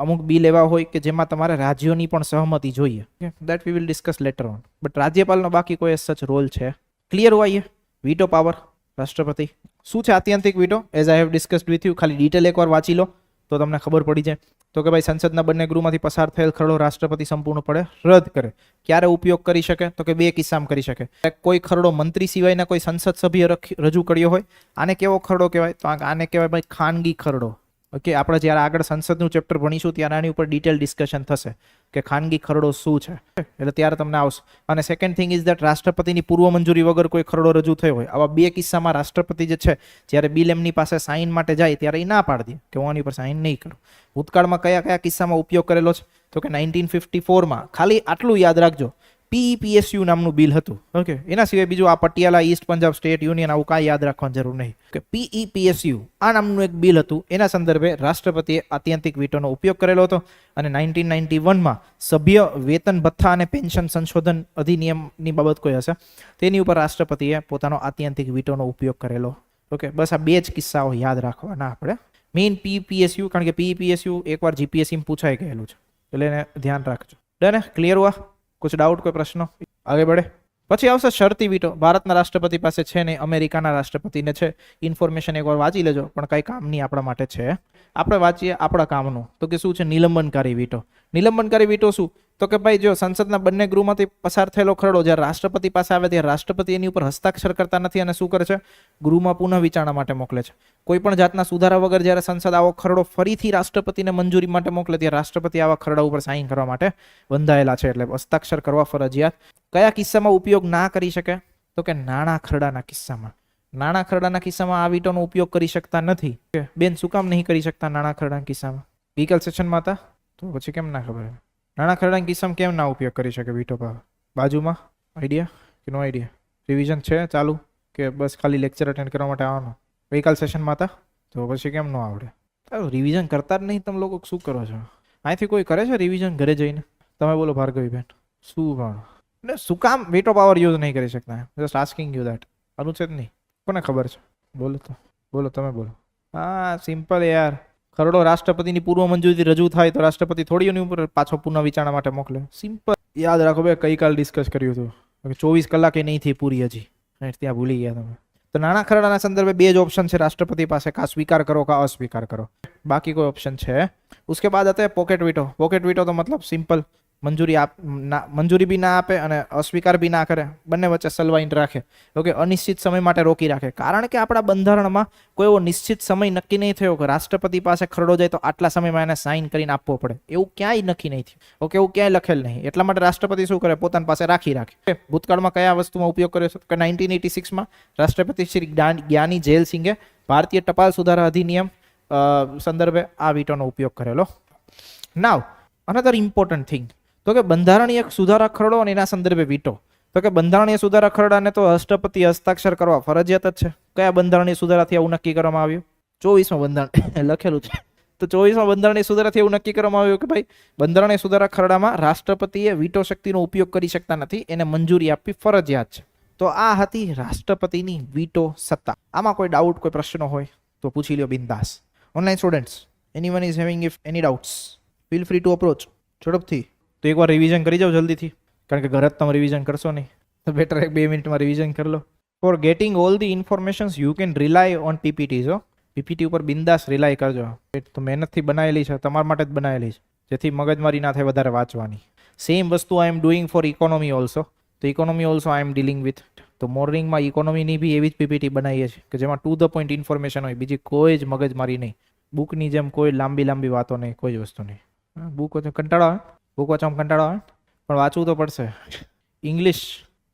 અમુક બિલ એવા હોય કે જેમાં તમારે રાજ્યોની પણ સહમતિ જોઈએ, that we will discuss later on. But રાજ્યપાલનો બાકી કોઈ સચ રોલ છે? ક્લિયર હોય? વીટો પાવર રાષ્ટ્રપતિ શું છે? આત્યંતિક veto as I have discussed with you. ખાલી ડિટેલ એકવાર વાંચી લો તો તમને ખબર પડી જાય. તો કે ભાઈ સંસદના બંને ગૃહમાંથી પસાર થયેલ ખરડો રાષ્ટ્રપતિ સંપૂર્ણપણે રદ કરે. ક્યારે ઉપયોગ કરી શકે? તો કે બે કિસ્સામાં કરી શકે. કોઈ ખરડો મંત્રી સિવાયના કોઈ સંસદ સભ્ય રજૂ કર્યો હોય, આને કેવો ખરડો કહેવાય? તો આને કહેવાય ભાઈ ખાનગી ખરડો. ઓકે, આપણે જ્યારે આગળ સંસદનું ચેપ્ટર ભણીશું ત્યારે આની ઉપર ડિટેલ ડિસ્કશન થશે કે ખાનગી ખરડો શું છે, એટલે ત્યારે તમને આવશે. અને સેકન્ડ થિંગ ઇઝ દેટ રાષ્ટ્રપતિની પૂર્વ મંજૂરી વગર કોઈ ખરડો રજૂ થયો હોય, આવા બે કિસ્સામાં રાષ્ટ્રપતિ જે છે જ્યારે બિલ એમની પાસે સાઇન માટે જાય ત્યારે એ ના પાડી દે કે હું આની પર સાઇન નહીં કરું. ભૂતકાળમાં કયા કયા કિસ્સામાં ઉપયોગ કરેલો છે? તો કે 1954માં ખાલી આટલું યાદ રાખજો, PEPSU નામનું બિલ હતું. ઓકે, એના સિવાય બીજું આ Patiala East Punjab state union આવું કાંઈ યાદ રાખવાની જરૂર નહીં. કે PEPSU આ નામનું એક બિલ હતું, એના સંદર્ભે રાષ્ટ્રપતિએ આત્યંતિક વીટોનો ઉપયોગ કરેલો હતો. અને 1991માં સભ્ય વેતન ભથ્થા અને પેન્શન સંશોધન અધિનિયમની બાબત કોઈ હશે તેની ઉપર રાષ્ટ્રપતિએ પોતાનો આત્યંતિક વીટોનો ઉપયોગ કરેલો. ઓકે, બસ આ બે જ કિસ્સાઓ યાદ રાખવાના આપણે. મેઇન PEPSU, કારણ કે PEPSU એકવાર GPSCમાં પૂછાઈ ગયેલું છે, એટલે એને ધ્યાન રાખજો. ડન? ક્લિયર હુઆ? कुछ डाउट, कोई प्रश्न? आगे बढ़े. પછી આવશે શરતી વીટો. ભારતના રાષ્ટ્રપતિ પાસે છે નહીં, અમેરિકાના રાષ્ટ્રપતિને છે. ઇન્ફોર્મેશન એકવાર વાંચી લેજો, પણ કઈ કામની આપણા માટે છે? આપણે વાંચીએ આપણા કામનું. તો કે શું છે? નિલંબનકારી વીટો. નિલંબનકારી વીટો શું? તો કે ભાઈ જો સંસદના બંને ગૃહમાંથી પસાર થયેલો ખરડો જ્યારે રાષ્ટ્રપતિ પાસે આવે ત્યારે રાષ્ટ્રપતિ એની ઉપર હસ્તાક્ષર કરતા નથી અને શું કરે છે? ગૃહમાં પુનઃ વિચારણા માટે મોકલે છે. કોઈ પણ જાતના સુધારા વગર જ્યારે સંસદ આવો ખરડો ફરીથી રાષ્ટ્રપતિને મંજૂરી માટે મોકલે ત્યારે રાષ્ટ્રપતિ આવા ખરડા ઉપર સાઇન કરવા માટે બંધાયેલા છે, એટલે હસ્તાક્ષર કરવા ફરજિયાત. કયા કિસ્સામાં ઉપયોગ ના કરી શકે? તો કે નાણાં ખરડાના કિસ્સામાં. નાણાં ખરડાના કિસ્સામાં આ વીટોનો ઉપયોગ કરી શકતા નથી. બેન શું કામ નહીં કરી શકતા નાણાં ખરડાના કિસ્સામાં? ગઈકાલ સેશનમાં હતા તો પછી કેમ ના ખબર? નાણાં ખરડાના કિસ્સામાં કેમ ના ઉપયોગ કરી શકે વીટો પાવર? બાજુમાં આઈડિયા કે નો આઈડિયા? રિવિઝન છે ચાલુ કે બસ ખાલી લેક્ચર અટેન્ડ કરવા માટે આવવાનું? ગઈકાલ સેશનમાં હતા તો પછી કેમ ન આવડે? રિવિઝન કરતા જ નહીં તમે લોકો, શું કરો છો? અહીંથી કોઈ કરે છે રિવિઝન ઘરે જઈને? તમે બોલો ભાર્ગવીબેન, શું પણ ને શું કામ વીટો પાવર યુઝ નહીં કરી શકતા? Just asking you that. અનુચ્છેદ નહીં કોને ખબર છે? બોલો તો, બોલો તમે બોલો. હા સિમ્પલ યાર. ખરડો રાષ્ટ્રપતિની પૂર્વ મંજૂરીથી રજૂ થાય તો રાષ્ટ્રપતિ થોડી એની ઉપર પાછો પુનઃ વિચારણા માટે મોકલે. સિમ્પલ યાદ રાખો ભાઈ. ગઈકાલ ડિસ્કસ કર્યું હતું. 24 કલાકે નહીં થઈ પૂરી હજી, ત્યાં ભૂલી ગયા તમે. તો નાણાં ખરડાના સંદર્ભે બે જ ઓપ્શન છે રાષ્ટ્રપતિ પાસે, કા સ્વીકાર કરો કા અસ્વીકાર કરો, બાકી કોઈ ઓપ્શન છે? उसके बाद आता है पॉकेट वीटो. पॉकेट वीटो तो मतलब सिंपल मंजूरी भी ना आपे અને અસ્વીકાર भी ના કરે, બંને વચ્ચે સલવાઈન રાખે. ઓકે, અનિશ્ચિત સમય માટે રોકી રાખે. કારણ કે આપણા બંધારણમાં કોઈ એવો નિશ્ચિત સમય નક્કી નહીં થયો કે રાષ્ટ્રપતિ પાસે ખરડો જાય તો આટલા સમયમાં એને સાઇન કરીને આપવો પડે. એવું ક્યાંય નક્કી નહીં થયું. ઓકે, એવું ક્યાંય લખેલ નહીં. એટલા માટે રાષ્ટ્રપતિ શું કરે? પોતાની પાસે રાખે. ભૂતકાળમાં કયા વસ્તુમાં ઉપયોગ કર્યો છે? કે 1986માં રાષ્ટ્રપતિ શ્રી જ્ઞાની જેલ સિંઘે ભારતીય ટપાલ સુધારા અધિનિયમ સંદર્ભે આ વીટોનો ઉપયોગ કરેલો. નાવ અનધર ઇમ્પોર્ટન્ટ થિંગ, તો કે બંધારણીય સુધારા ખરડો અને એના સંદર્ભે વીટો. તો કે બંધારણીય સુધારા ખરડાને તો રાષ્ટ્રપતિ હસ્તાક્ષર કરવા ફરજિયાત જ છે. કયા બંધારણીય સુધારાથી આવું નક્કી કરવામાં આવ્યું? 24માં બંધારણ લખેલું છે. તો 24માં બંધારણીય સુધારાથી એવું નક્કી કરવામાં આવ્યું કે ભાઈ બંધારણીય સુધારા ખરડામાં રાષ્ટ્રપતિએ વીટો શક્તિનો ઉપયોગ કરી શકતા નથી, એને મંજૂરી આપવી ફરજિયાત છે. તો આ હતી રાષ્ટ્રપતિની વીટો સત્તા. આમાં કોઈ ડાઉટ, કોઈ પ્રશ્નો હોય તો પૂછી લ્યો બિંદાસ. Online students, anyone is having if any doubts feel free to approach. ઝડપથી તો એકવાર રિવિઝન કરી જાઓ જલ્દીથી, કારણ કે ઘરે જ તમે રિવિઝન કરશો નહીં તો બેટર 1-2 મિનિટમાં રિવિઝન કરી લો. For getting all the informations you can rely on PPTs. PPT ઉપર બિંદાસ રિલાય કરજો. તો મહેનતથી બનાવેલી છે, તમારા માટે જ બનાવેલી છે, જેથી મગજમારી ના થાય વધારે વાંચવાની. સેમ વસ્તુ I am doing for economy also. તો economy also I am dealing with. તો મોર્નિંગમાં ઇકોનોમીની બી એવી જ પીપીટી બનાવીએ છીએ કે જેમાં ટુ ધ પોઈન્ટ ઇન્ફોર્મેશન હોય, બીજી કોઈ જ મગજમારી નહીં. બુકની જેમ કોઈ લાંબી વાતો નહીં, કોઈ જ વસ્તુ નહીં. બુક વાંચો કંટાળો આવે, બુક વાંચવામાં કંટાળો આવે, પણ વાંચવું તો પડશે. ઇંગ્લિશ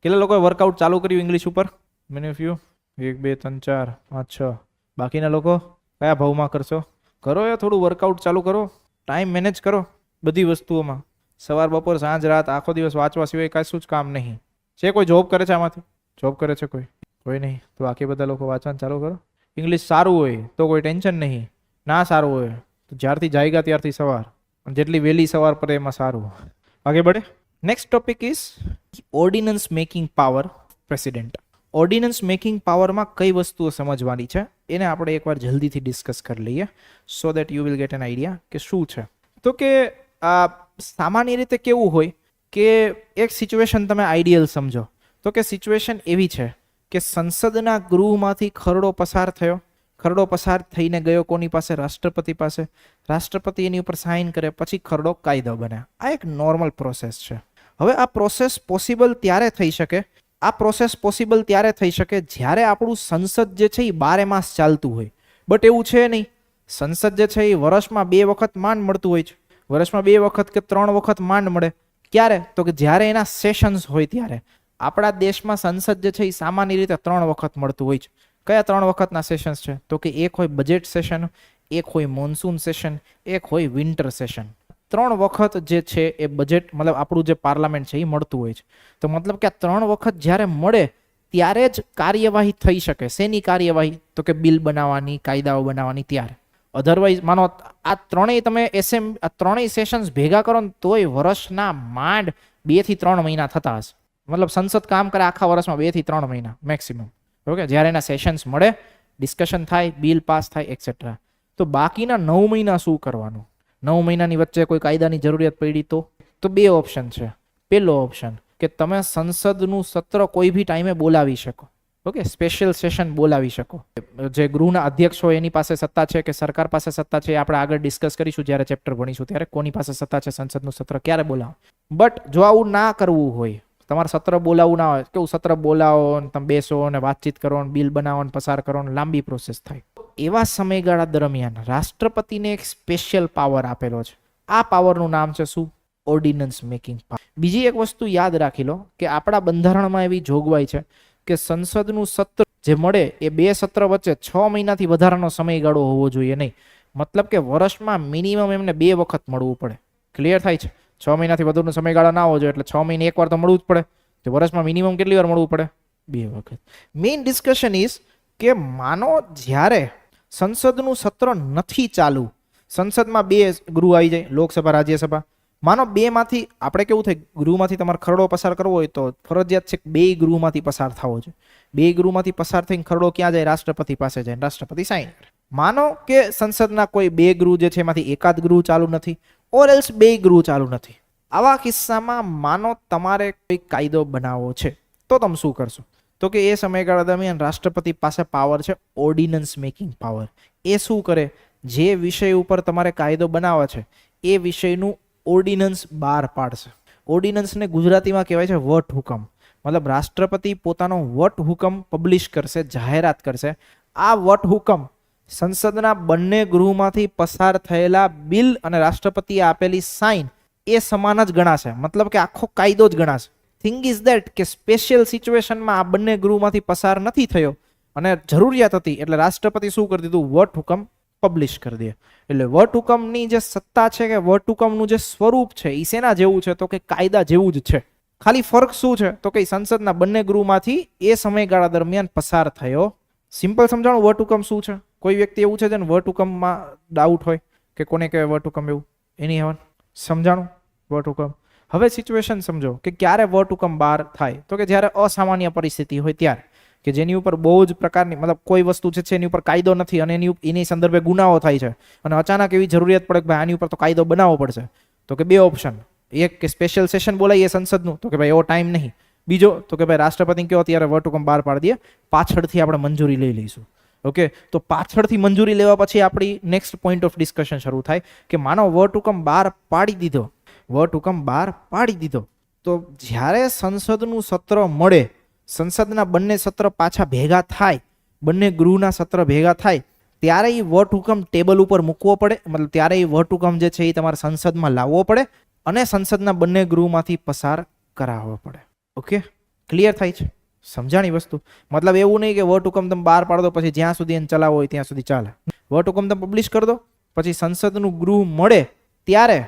કેટલા લોકોએ વર્કઆઉટ ચાલુ કર્યું ઇંગ્લિશ ઉપર? Many of you? 1 2 3 4 5 6. બાકીના લોકો કયા ભાવમાં કરશો? કરો યાર, થોડું વર્કઆઉટ ચાલુ કરો, ટાઈમ મેનેજ કરો બધી વસ્તુઓમાં. સવાર બપોર સાંજ રાત આખો દિવસ વાંચવા સિવાય કાંઈ જ કામ નહીં. છે કોઈ જોબ કરે છે આમાંથી? જોબ કરે છે કોઈ નહીં? તો બાકી બધા લોકો વાંચવાનું ચાલુ કરો. ઇંગ્લિશ સારું હોય તો કોઈ ટેન્શન નહીં, ના સારું હોય તો જ્યારથી જાયગા ત્યારથી સવાર, જેટલી વહેલી સવાર પડે એમાં સારું. આગે બઢે. Next topic is ordinance making power president. Ordinance making પાવરમાં કઈ વસ્તુઓ સમજવાની છે એને આપણે એકવાર જલ્દીથી ડિસ્કસ કરી લઈએ, so that you will get an idea કે શું છે. તો કે સામાન્ય રીતે કેવું હોય કે એક સિચ્યુએશન તમે આઈડિયલ સમજો. તો કે સિચ્યુએશન એવી છે કે સંસદના ગૃહમાંથી ખરડો પસાર થયો, ખરડો પસાર થઈને ગયો કોની પાસે? રાષ્ટ્રપતિ પાસે. રાષ્ટ્રપતિ એની ઉપર સાઇન કરે, પછી ખરડો કાયદો બને. આ એક નોર્મલ પ્રોસેસ છે. હવે આ પ્રોસેસ પોસિબલ ત્યારે થઈ શકે, જ્યારે આપણું સંસદ જે છે એ 12 માસ ચાલતું હોય. બટ એવું છે નહીં. સંસદ જે છે એ વર્ષમાં 2 વખત માંડ મળતું હોય છે. વર્ષમાં 2 વખત કે 3 વખત માંડ મળે. ક્યારે? તો કે જ્યારે એના સેશન્સ હોય ત્યારે. આપણા દેશમાં સંસદ જે છે એ સામાન્ય રીતે 3 વખત મળતું હોય છે. કયા 3 વખતના સેશન્સ છે? તો કે એક હોય બજેટ સેશન, એક હોય મોન્સૂન સેશન, એક હોય વિન્ટર સેશન. 3 વખત જે છે એ બજેટ મતલબ આપણું જે પાર્લામેન્ટ છે એ મળતું હોય છે. તો મતલબ કે આ 3 વખત જ્યારે મળે ત્યારે જ કાર્યવાહી થઈ શકે. શેની કાર્યવાહી? તો કે બિલ બનાવવાની, કાયદાઓ બનાવવાની ત્યારે. અધરવાઇઝ માનો આ ત્રણેય તમે આ ત્રણેય સેશન્સ ભેગા કરો ને તોય વર્ષના માંડ 2 થી 3 મહિના થતા હશે. મતલબ સંસદ કામ કરે આખા વર્ષમાં 2 થી 3 મહિના મેક્સિમમ. ઓકે, જ્યારે એના સેશન્સ મળે, ડિસ્કશન થાય, બિલ પાસ થાય એક્સેટ્રા. તો બાકીના 9 મહિના શું કરવાનું? 9 મહિનાની વચ્ચે કોઈ કાયદાની જરૂરિયાત પડી તો 2 ઓપ્શન છે. પહેલો ઓપ્શન કે તમે સંસદનું સત્ર કોઈ બી ટાઈમે બોલાવી શકો. ઓકે, સ્પેશિયલ સેશન બોલાવી શકો. જે ગૃહના અધ્યક્ષ હોય એની પાસે સત્તા છે કે સરકાર પાસે સત્તા છે, આપણે આગળ ડિસ્કસ કરીશું જ્યારે ચેપ્ટર ભણીશું ત્યારે, કોની પાસે સત્તા છે સંસદનું સત્ર ક્યારે બોલાવો. બટ જો આવું ના કરવું હોય, તમારે સત્ર બોલાવવું ના હોય, કેવું સત્ર બોલાવો ને તમે બેસો અને વાતચીત કરો ને બિલ બનાવો ને પસાર કરો ને લાંબી પ્રોસેસ થાય. એવા સમયગાળા દરમિયાન રાષ્ટ્રપતિને એક સ્પેશિયલ પાવર આપેલો છે. આ પાવરનું નામ છે શું? Ordnance making power. બીજી એક વસ્તુ યાદ રાખી લો કે આપણા બંધારણમાં એવી જોગવાઈ છે કે સંસદનું સત્ર જે મળે એ 2 સત્ર વચ્ચે 6 મહિનાથી વધારાનો સમયગાળો હોવો જોઈએ નહીં. મતલબ કે વર્ષમાં મિનિમમ એમને 2 વખત મળવું પડે. ક્લિયર થાય છે? 6 મહિનાથી વધુનો સમયગાળો ના હોવો જોઈએ, એટલે 6 મહિને એકવાર તો મળવું જ પડે. તો વર્ષમાં મિનિમમ કેટલી વાર મળવું પડે? 2 વખત. મેઇન ડિસ્કશન ઇઝ કે માનો જ્યારે સંસદનું સત્ર નથી ચાલુ, સંસદમાં 2 ગૃહ આવી જાય, લોકસભા રાજ્યસભા. માનો 2 માંથી આપણે કેવું થાય, ગૃહમાંથી તમારે ખરડો પસાર કરવો હોય તો ફરજિયાત છે કે 2 ગૃહમાંથી પસાર થવો જોઈએ. 2 ગૃહમાંથી પસાર થઈને ખરડો ક્યાં જાય? રાષ્ટ્રપતિ પાસે જાય, રાષ્ટ્રપતિ સાઇન કરે. માનો કે સંસદના કોઈ 2 ગૃહ જે છે એમાંથી એકાદ ગૃહ ચાલુ નથી, ઓર એલ્સ 2 ગૃહ ચાલુ નથી. આવા કિસ્સામાં માનો તમારે કોઈ કાયદો બનાવવો છે તો તમે શું કરશો? તો કે એ સમયગાળા દરમિયાન રાષ્ટ્રપતિ પાસે પાવર છે ઓર્ડિનન્સ મેકિંગ પાવર. એ શું કરે? જે વિષય ઉપર તમારે કાયદો બનાવવા છે એ વિષયનું ઓર્ડિનન્સ બહાર પાડશે. ઓર્ડિનન્સને ગુજરાતીમાં કહેવાય છે વટ હુકમ. મતલબ રાષ્ટ્રપતિ પોતાનો વટ હુકમ પબ્લિશ કરશે, જાહેરાત કરશે. આ વટ હુકમ સંસદના બંને ગૃહમાંથી પસાર થયેલા બિલ અને રાષ્ટ્રપતિએ આપેલી સાઇન એ સમાન જ ગણાશે. મતલબ કે આખો કાયદો જ ગણાશે. થિંગ ઇઝ ધેટ કે સ્પેશિયલ સિચ્યુએશનમાં આ બંને ગૃહમાંથી પસાર નથી થયો અને જરૂરિયાત હતી એટલે રાષ્ટ્રપતિ શું કરી દીધું? વટ હુકમ પબ્લિશ કરી દે. એટલે વટ હુકમની જે સત્તા છે કે વટ હુકમનું જે સ્વરૂપ છે એ શેના જેવું છે? તો કે કાયદા જેવું જ છે. ખાલી ફરક શું છે તો કે સંસદના બંને ગૃહમાંથી એ સમયગાળા દરમિયાન પસાર થયો. સિમ્પલ સમજાણું વટહુકમ શું છે. કોઈ વ્યક્તિ એવું છે જેને વટહુકમમાં ડાઉટ હોય કે કોને કહેવાય વટહુકમ, એવું એની હવન સમજાણું વટહુકમ. હવે સિચ્યુએશન સમજો કે ક્યારે વટહુકમ બહાર થાય તો કે જ્યારે અસામાન્ય પરિસ્થિતિ હોય ત્યારે, કે જેની ઉપર બહુ જ પ્રકારની મતલબ કોઈ વસ્તુ છે એની ઉપર કાયદો નથી અને એની સંદર્ભે ગુનાઓ થાય છે અને અચાનક એવી જરૂરિયાત પડે કે ભાઈ આની ઉપર તો કાયદો બનાવવો પડશે. તો કે બે ઓપ્શન, એક કે સ્પેશિયલ સેશન બોલાવીએ સંસદનું, તો કે ભાઈ એવો ટાઈમ નહીં. બીજો તો કે ભાઈ રાષ્ટ્રપતિ કયો ત્યારે વટહુકમ બહાર પાડી દે, પાછળથી આપણે મંજૂરી લઈ લઈશું. ઓકે, તો પાછળથી મંજૂરી લેવા પછી આપણી નેક્સ્ટ પોઈન્ટ ઓફ ડિસ્કશન શરૂ થાય કે માનો વટહુકમ બહાર પાડી દીધો, વટહુકમ બહાર પાડી દીધો, તો જ્યારે સંસદનું સત્ર મળે, સંસદના બંને સત્ર પાછા ભેગા થાય, બંને ગૃહના સત્ર ભેગા થાય, ત્યારે એ વટહુકમ ટેબલ ઉપર મૂકવો પડે. મતલબ ત્યારે એ વટહુકમ જે છે એ તમારે સંસદમાં લાવવો પડે અને સંસદના બંને ગૃહમાંથી પસાર કરાવવો પડે. ઓકે, ક્લિયર થાય છે, સમજાણી વસ્તુ. મતલબ એવું નહીં કે વટહુકમ તમે બહાર પાડો પછી જ્યાં સુધી એને ચલાવો હોય ત્યાં સુધી ચાલે. વટહુકમ તમે પબ્લિશ કરી દો, પછી સંસદનું ગૃહ મળે ત્યારે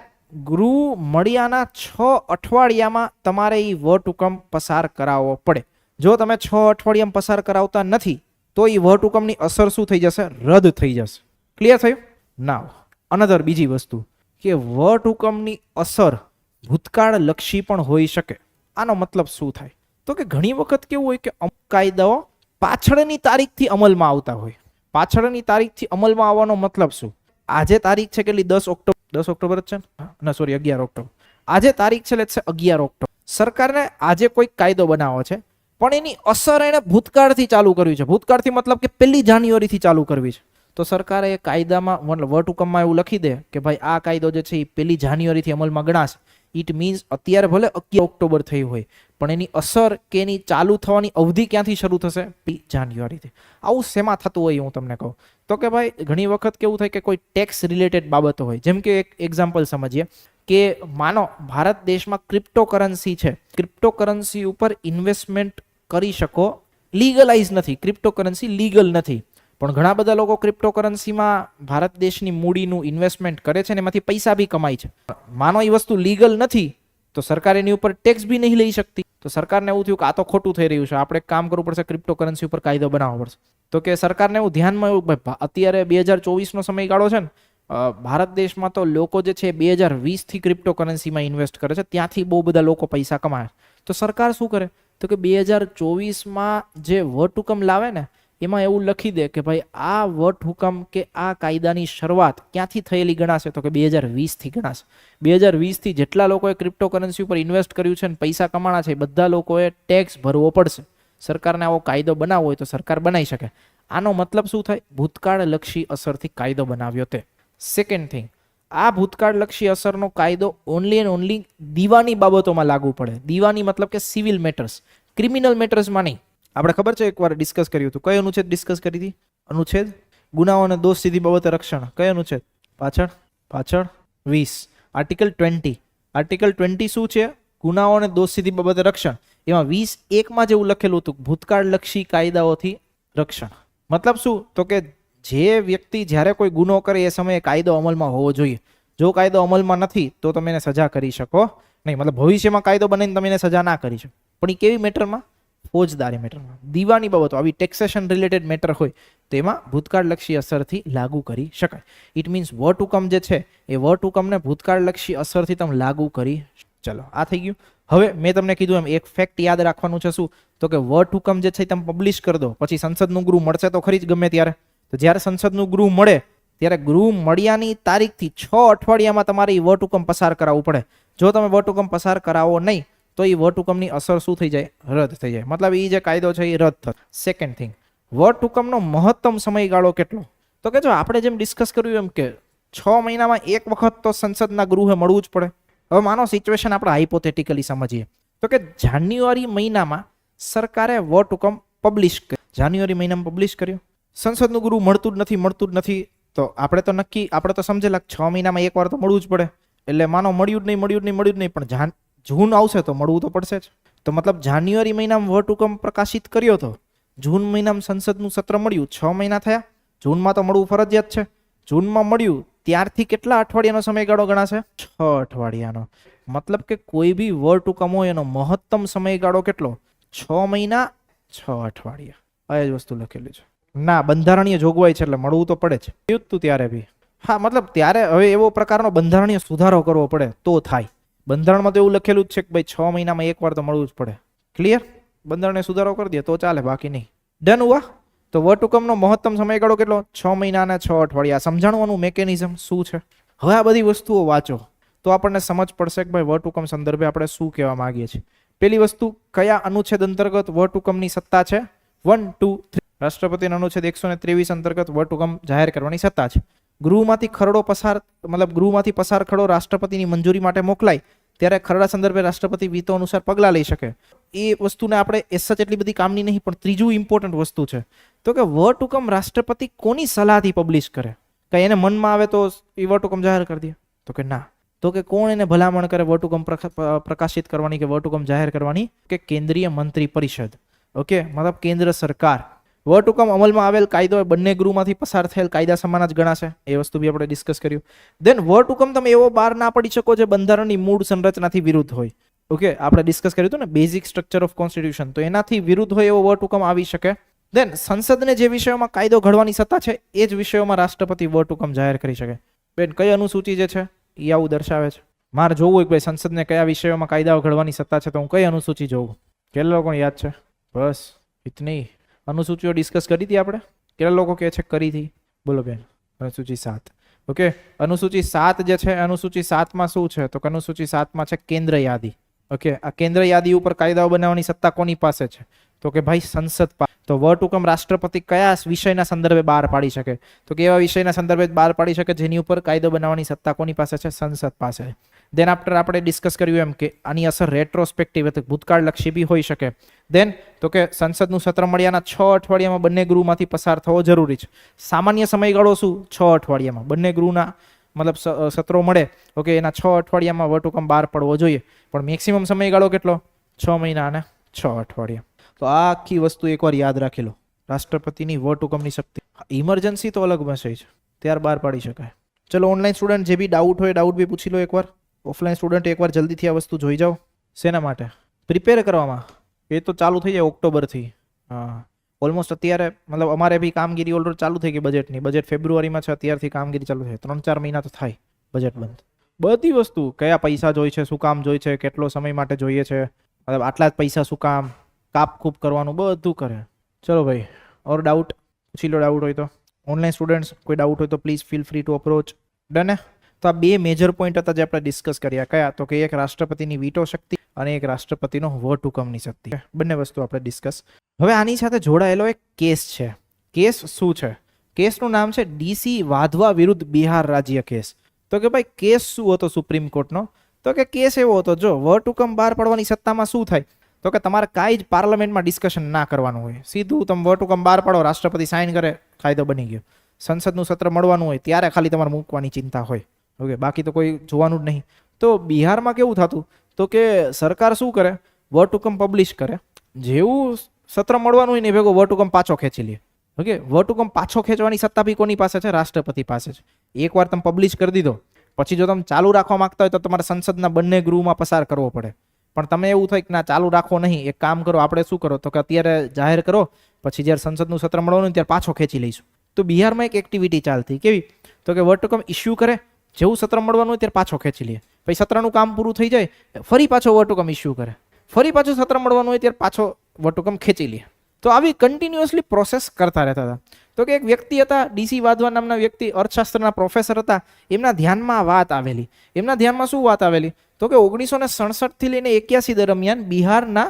ગૃહ મળ્યાના 6 અઠવાડિયામાં તમારે એ વટહુકમ પસાર કરાવવો પડે. જો તમે 6 અઠવાડિયામાં પસાર કરાવતા નથી તો એ વટહુકમની અસર શું થઈ જશે? રદ થઈ જશે. ક્લિયર થયું? નાવ અનધર બીજી વસ્તુ કે વટહુકમની અસર ભૂતકાળ લક્ષી પણ હોઈ શકે. આનો મતલબ શું થાય તો કે ઘણી વખત કેવું હોય કે અમુક કાયદાઓ પાછળની તારીખથી અમલમાં આવતા હોય. પાછળની તારીખથી અમલમાં આવવાનો મતલબ શું? આજે તારીખ છે કેટલી? 10 ઓક્ટોબર. 10 ઓક્ટોબર જ છે ને? Sorry 11 October. આજે તારીખ છે લેટ્સ સે 11 ઓક્ટોબર. સરકારને આજે કોઈ કાયદો બનાવવો છે પણ એની અસર એને ભૂતકાળથી ચાલુ કરવી છે. ભૂતકાળથી મતલબ કે 1 જાન્યુઆરીથી ચાલુ કરવી છે. તો સરકારે એ કાયદામાં મતલબ વટહુકમમાં એવું લખી દે કે ભાઈ આ કાયદો જે છે એ 1 જાન્યુઆરીથી અમલમાં ગણાશે. ઇટ મીન્સ અત્યારે ભલે 11 ઓક્ટોબર થઈ હોય પણ એની અસર કે એની ચાલુ થવાની અવધિ ક્યાંથી શરૂ થશે? 1 જાન્યુઆરીથી. આવું શેમાં થતું હોય હું તમને કહું તો કે ભાઈ ઘણી વખત કેવું થાય કે કોઈ ટેક્સ રિલેટેડ બાબતો હોય. જેમ કે એક એક્ઝામ્પલ સમજીએ કે માનો ભારત દેશમાં ક્રિપ્ટોકરન્સી છે, ક્રિપ્ટોકરન્સી ઉપર ઇન્વેસ્ટમેન્ટ કરી શકો, લીગલાઇઝ નથી, ક્રિપ્ટોકરન્સી લીગલ નથી, પણ ઘણા બધા લોકો ક્રિપ્ટોકરન્સીમાં ભારત દેશની મૂડીનું ઇન્વેસ્ટમેન્ટ કરે છે અને એમાંથી પૈસા બી કમાય છે. માનો એ વસ્તુ લીગલ નથી તો સરકાર એની ઉપર ટેક્સ બી નહીં લઈ શકતી. તો સરકારને એવું થયું કે આ તો ખોટું થઈ રહ્યું છે, આપણે એક કામ કરવું પડશે, ક્રિપ્ટોકરન્સી ઉપર કાયદો બનાવવો પડશે. તો કે સરકારને એવું ધ્યાનમાં એવું અત્યારે 2024નો સમયગાળો છે ને, ભારત દેશમાં તો લોકો જે છે 2020થી ક્રિપ્ટોકરન્સીમાં ઇન્વેસ્ટ કરે છે, ત્યાંથી બહુ બધા લોકો પૈસા કમાય. તો સરકાર શું કરે તો કે 2024માં જે વટહુકમ લાવે ને એમાં એવું લખી દે કે ભાઈ આ વટહુકમ કે આ કાયદાની શરૂઆત ક્યાંથી થયેલી ગણાશે તો કે 2020થી ગણાશે. 2020થી જેટલા લોકોએ ક્રિપ્ટોકરન્સી ઉપર ઇન્વેસ્ટ કર્યું છે અને પૈસા કમાણા છે બધા લોકોએ ટેક્સ ભરવો પડશે. સરકારને આવો કાયદો બનાવવો હોય તો સરકાર બનાવી શકે. આનો મતલબ શું થાય? ભૂતકાળલક્ષી અસરથી કાયદો બનાવ્યો તે. સેકન્ડ થિંગ, આ ભૂતકાળલક્ષી અસરનો કાયદો ઓનલી એન્ડ ઓનલી દીવાની બાબતોમાં લાગુ પડે. દીવાની મતલબ કે સિવિલ મેટર્સ, ક્રિમિનલ મેટર્સમાં નહીં. આપણે ખબર છે એકવાર ડિસ્કસ કર્યું હતું. કયો અનુચ્છેદ ડિસ્કસ કરી હતી? અનુચ્છેદ ગુનાઓ અને દોષ સિદ્ધિ બાબતે રક્ષણ. કયો અનુચ્છેદ? પાછળ 20. આર્ટિકલ 20. આર્ટિકલ 20 શું છે? ગુનાઓ અને દોષ સિદ્ધિ બાબતે રક્ષણ. એમાં 20(1) જેવું લખેલું હતું ભૂતકાળલક્ષી કાયદાઓથી રક્ષણ. મતલબ શું તો કે જે વ્યક્તિ જ્યારે કોઈ ગુનો કરે એ સમયે કાયદો અમલમાં હોવો જોઈએ. જો કાયદો અમલમાં નથી તો તમે એને સજા કરી શકો નહીં. મતલબ ભવિષ્યમાં કાયદો બનાવીને તમે એને સજા ના કરી શકો. પણ એ કેવી મેટરમાં? ફોજદારી મેટરમાં. દીવાની બાબતો, આવી ટેક્સેશન રિલેટેડ મેટર હોય તો એમાં ભૂતકાળલક્ષી અસરથી લાગુ કરી શકાય. ઇટ મીન્સ વટહુકમ જે છે એ વટહુકમને ભૂતકાળલક્ષી અસરથી તમે લાગુ કરી. ચલો આ થઈ ગયું. હવે મેં તમને કીધું એમ એક ફેક્ટ યાદ રાખવાનું છે. શું તો કે વટહુકમ જે છે તમે પબ્લિશ કરી દો પછી સંસદનું ગૃહ મળશે તો ખરી જ ગમે ત્યારે. તો જ્યારે સંસદનું ગૃહ મળે ત્યારે ગૃહ મળ્યાની તારીખથી 6 અઠવાડિયામાં તમારે એ વટહુકમ પસાર કરાવવું પડે. જો તમે વટહુકમ પસાર કરાવો નહીં તો એ વટહુકમની અસર શું થઈ જાય? રદ થઈ જાય. મતલબ એ જે કાયદો છે એ રદ થશે. સેકન્ડ થિંગ, વટહુકમનો મહત્તમ સમયગાળો કેટલો? તો કે જો આપણે જેમ ડિસ્કસ કર્યું એમ કે 6 મહિનામાં એક વખત તો સંસદના ગૃહે મળવું જ પડે. હવે માનો સિચ્યુએશન આપણે હાઇપોથેટિકલી સમજીએ તો કે જાન્યુઆરી મહિનામાં સરકારે વટહુકમ પબ્લિશ કર્યો. જાન્યુઆરી મહિનામાં પબ્લિશ કર્યો, સંસદનું ગૃહ મળતું જ નથી. તો આપણે તો નક્કી આપણે તો સમજેલા 6 મહિનામાં એકવાર તો મળવું જ પડે. એટલે માનો મળ્યું જ નહીં પણ જૂન આવશે તો મળવું તો પડશે જ. તો મતલબ જાન્યુઆરી મહિનામાં વટહુકમ પ્રકાશિત કર્યો તો જૂન મહિનામાં સંસદનું સત્ર મળ્યું, 6 મહિના થયા. જૂનમાં તો મળવું ફરજિયાત છે. જૂનમાં મળ્યું ત્યારથી કેટલા અઠવાડિયાનો સમયગાળો ગણાશે? 6 અઠવાડિયાનો. મતલબ કે કોઈ બી વટહુકમ હોય એનો મહત્તમ સમયગાળો કેટલો? 6 મહિના 6 અઠવાડિયા. આ જ વસ્તુ લખેલી છે. ના, બંધારણીય જોગવાઈ છે એટલે મળવું તો પડે જ. થયું તું ત્યારે બી. હા, મતલબ ત્યારે હવે એવો પ્રકારનો બંધારણીય સુધારો કરવો પડે તો થાય. બંધારણમાં તો એવું લખેલું જ છે કે ભાઈ 6 મહિનામાં એકવાર તો મળવું જ પડે. ક્લિયર? બંધારણીય સુધારો કરી દે તો ચાલે, બાકી નહીં. ડન હુઆ? તો વટહુકમનો મહત્તમ સમયગાળો કેટલો? 6 મહિના અને 6 અઠવાડિયા. સમજાણવાનું મેકેનિઝમ શું છે? હવે આ બધી વસ્તુઓ વાંચો તો આપણને સમજ પડશે કે ભાઈ વટહુકમ સંદર્ભે આપણે શું કહેવા માંગીએ છીએ. પેલી વસ્તુ, કયા અનુચ્છેદ અંતર્ગત વટહુકમની સત્તા છે? 1, 2, 3. રાષ્ટ્રપતિના અનુચ્છેદ 123 અંતર્ગત વટહુકમ જાહેર કરવાની સત્તા છે. ગૃહમાંથી પસાર ખરડો રાષ્ટ્રપતિની મંજૂરી માટે મોકલાય ત્યારે ખરડા સંદર્ભે રાષ્ટ્રપતિ વિતો અનુસાર પગલાં લઈ શકે. એ વસ્તુને આપણે એસચ એટલી બધી કામની નહીં, પણ ત્રીજું ઇમ્પોર્ટન્ટ વસ્તુ છે તો કે વટહુકમ રાષ્ટ્રપતિ કોની સલાહથી પબ્લિશ કરે? કઈ એને મનમાં આવે તો એ વટહુકમ જાહેર કરી દે? તો કે ના. તો કે કોણ એને ભલામણ કરે વટહુકમ પ્રકાશિત કરવાની કે વટહુકમ જાહેર કરવાની? કે કેન્દ્રીય મંત્રી પરિષદ. ઓકે, મતલબ કેન્દ્ર સરકાર. વટહુકમ અમલમાં આવેલ કાયદો બંને ગૃહમાંથી પસાર થયેલ કાયદા સમાન જ ગણાશે. એ વસ્તુ બી આપણે ડિસ્કસ કર્યું. દેન વટહુકમ તમે એવો બહાર ના પડી શકો જે બંધારણની મૂળ સંરચનાથી વિરુદ્ધ હોય. ઓકે, આપણે ડિસ્કસ કર્યું હતું ને બેઝિક સ્ટ્રક્ચર ઓફ કોન્સ્ટિટ્યુશન, તો એનાથી વિરુદ્ધ હોય એવો વટહુકમ આવી શકે. દેન સંસદને જે વિષયોમાં કાયદો ઘડવાની સત્તા છે એ જ વિષયોમાં રાષ્ટ્રપતિ વટહુકમ જાહેર કરી શકે. બેન, કઈ અનુસૂચિ જે છે એ આવું દર્શાવે છે. મારે જોવું હોય કે ભાઈ સંસદને કયા વિષયોમાં કાયદાઓ ઘડવાની સત્તા છે તો હું કઈ અનુસૂચિ જોઉં? કેટલા લોકોને યાદ છે? બસ ઇતની અનુસૂચિઓ ડિસ્કસ કરી હતી આપણે. કેટલા લોકો કહે છે કરી હતી? બોલો બેન. અનુસૂચિ 7. ઓકે, અનુસૂચિ 7 જે છે, અનુસૂચિ 7માં શું છે? તો અનુસૂચિ 7માં છે કેન્દ્ર યાદી. ઓકે, આ કેન્દ્ર યાદી ઉપર કાયદાઓ બનાવવાની સત્તા કોની પાસે છે? તો કે ભાઈ સંસદ પાસે. તો વટહુકમ રાષ્ટ્રપતિ કયા વિષયના સંદર્ભે બહાર પાડી શકે? તો કે એવા વિષયના સંદર્ભે બહાર પાડી શકે જેની ઉપર કાયદો બનાવવાની સત્તા કોની પાસે છે? સંસદ પાસે. દેન આફ્ટર આપણે ડિસ્કસ કર્યું એમ કે આની અસર રેટ્રોસ્પેક્ટિવ એટલે ભૂતકાળલક્ષી બી હોઈ શકે. દેન તો કે સંસદનું સત્ર મળ્યાના 6 અઠવાડિયામાં બંને ગૃહમાંથી પસાર થવો જરૂરી છે. સામાન્ય સમયગાળો શું? 6 અઠવાડિયામાં બંને ગૃહના મતલબ સત્રો મળે. ઓકે, એના 6 અઠવાડિયામાં વટહુકમ બહાર પડવો જોઈએ. પણ મેક્સિમમ સમયગાળો કેટલો? 6 મહિના અને 6 અઠવાડિયા. તો આ આખી વસ્તુ એકવાર યાદ રાખી લો. રાષ્ટ્રપતિની વટહુકમની શક્તિ. ઇમરજન્સી તો અલગ વિષય છે, ત્યાર બહાર પાડી શકાય. ચલો, ઓનલાઈન સ્ટુડન્ટ જે બી ડાઉટ હોય ડાઉટ બી પૂછી લો એકવાર. ઓફલાઈન સ્ટુડન્ટ એકવાર જલ્દીથી આ વસ્તુ જોઈ જાઓ. શેના માટે? પ્રિપેર કરવામાં. એ તો ચાલુ થઈ જાય ઓક્ટોબરથી. હા, ઓલમોસ્ટ અત્યારે મતલબ અમારે બી કામગીરી ઓલરેડી ચાલુ થઈ ગઈ બજેટની. બજેટ ફેબ્રુઆરીમાં છે, અત્યારથી કામગીરી ચાલુ થઈ. 3-4 મહિના તો થાય બજેટ બંધ. બધી વસ્તુ, કયા પૈસા જોઈએ છે, શું કામ જોઈએ છે, કેટલો સમય માટે જોઈએ છે, મતલબ આટલા જ પૈસા શું કામ, કાપકૂપ કરવાનું બધું કરે. ચલો ભાઈ, ઓર ડાઉટ પૂછી લો. ડાઉટ હોય તો ઓનલાઈન સ્ટુડન્ટ્સ કોઈ ડાઉટ હોય તો please feel free to approach. Done. તો આ બે મેજર પોઈન્ટ હતા જે આપણે ડિસ્કસ કર્યા. કયા? તો કે એક રાષ્ટ્રપતિની વીટો શક્તિ અને એક રાષ્ટ્રપતિનો વટહુકમની શક્તિ. બંને વસ્તુ આપણે ડિસ્કસ. હવે આની સાથે જોડાયેલો એક કેસ છે. કેસ શું છે? કેસનું નામ છે ડીસી વાધવા વિરુદ્ધ બિહાર રાજ્ય કેસ. તો કે ભાઈ કેસ શું હતો સુપ્રીમ કોર્ટનો? તો કે કેસ એવો હતો, જો વટહુકમ બહાર પાડવાની સત્તામાં શું થાય તો કે તમારે કાંઈ જ પાર્લામેન્ટમાં ડિસ્કશન ના કરવાનું હોય. સીધું તમે વટહુકમ બહાર પાડો, રાષ્ટ્રપતિ સાઇન કરે, કાયદો બની ગયો. સંસદનું સત્ર મળવાનું હોય ત્યારે ખાલી તમારે મૂકવાની ચિંતા હોય. ઓકે, બાકી તો કોઈ જોવાનું જ નહીં. તો બિહારમાં કેવું થતું તો કે સરકાર શું કરે? વટહુકમ પબ્લિશ કરે. જેવું સત્ર મળવાનું હોય ને ભેગો વટહુકમ પાછો ખેંચી લે. ઓકે, વટહુકમ પાછો ખેંચવાની સત્તા બી કોની પાસે છે? રાષ્ટ્રપતિ પાસે છે. એકવાર તમે પબ્લિશ કરી દીધો પછી જો તમે ચાલુ રાખવા માંગતા હોય તો તમારે સંસદના બંને ગૃહમાં પસાર કરવો પડે. પણ તમે એવું થાય કે ના ચાલુ રાખવો નહીં, એક કામ કરો, આપણે શું કરો તો કે અત્યારે જાહેર કરો, પછી જ્યારે સંસદનું સત્ર મળવાનું હોય ત્યારે પાછો ખેંચી લઈશું. તો બિહારમાં એક એક્ટિવિટી ચાલતી. કેવી? તો કે વટહુકમ ઇસ્યુ કરે, જેવું સત્ર મળવાનું હોય ત્યારે પાછો ખેંચી લે. પછી સત્રનું કામ પૂરું થઈ જાય ફરી પાછો વટહુકમ ઇસ્યુ કરે, ફરી પાછું સત્ર મળવાનું હોય ત્યારે પાછો વટહુકમ ખેંચી લે. તો આવી કન્ટિન્યુઅસલી પ્રોસેસ કરતા રહેતા હતા. તો કે એક વ્યક્તિ હતા, ડીસી વાધવા નામના વ્યક્તિ, અર્થશાસ્ત્રના પ્રોફેસર હતા. એમના ધ્યાનમાં વાત આવેલી. એમના ધ્યાનમાં શું વાત આવેલી? તો કે 1967 થી લઈને 81 દરમિયાન બિહારના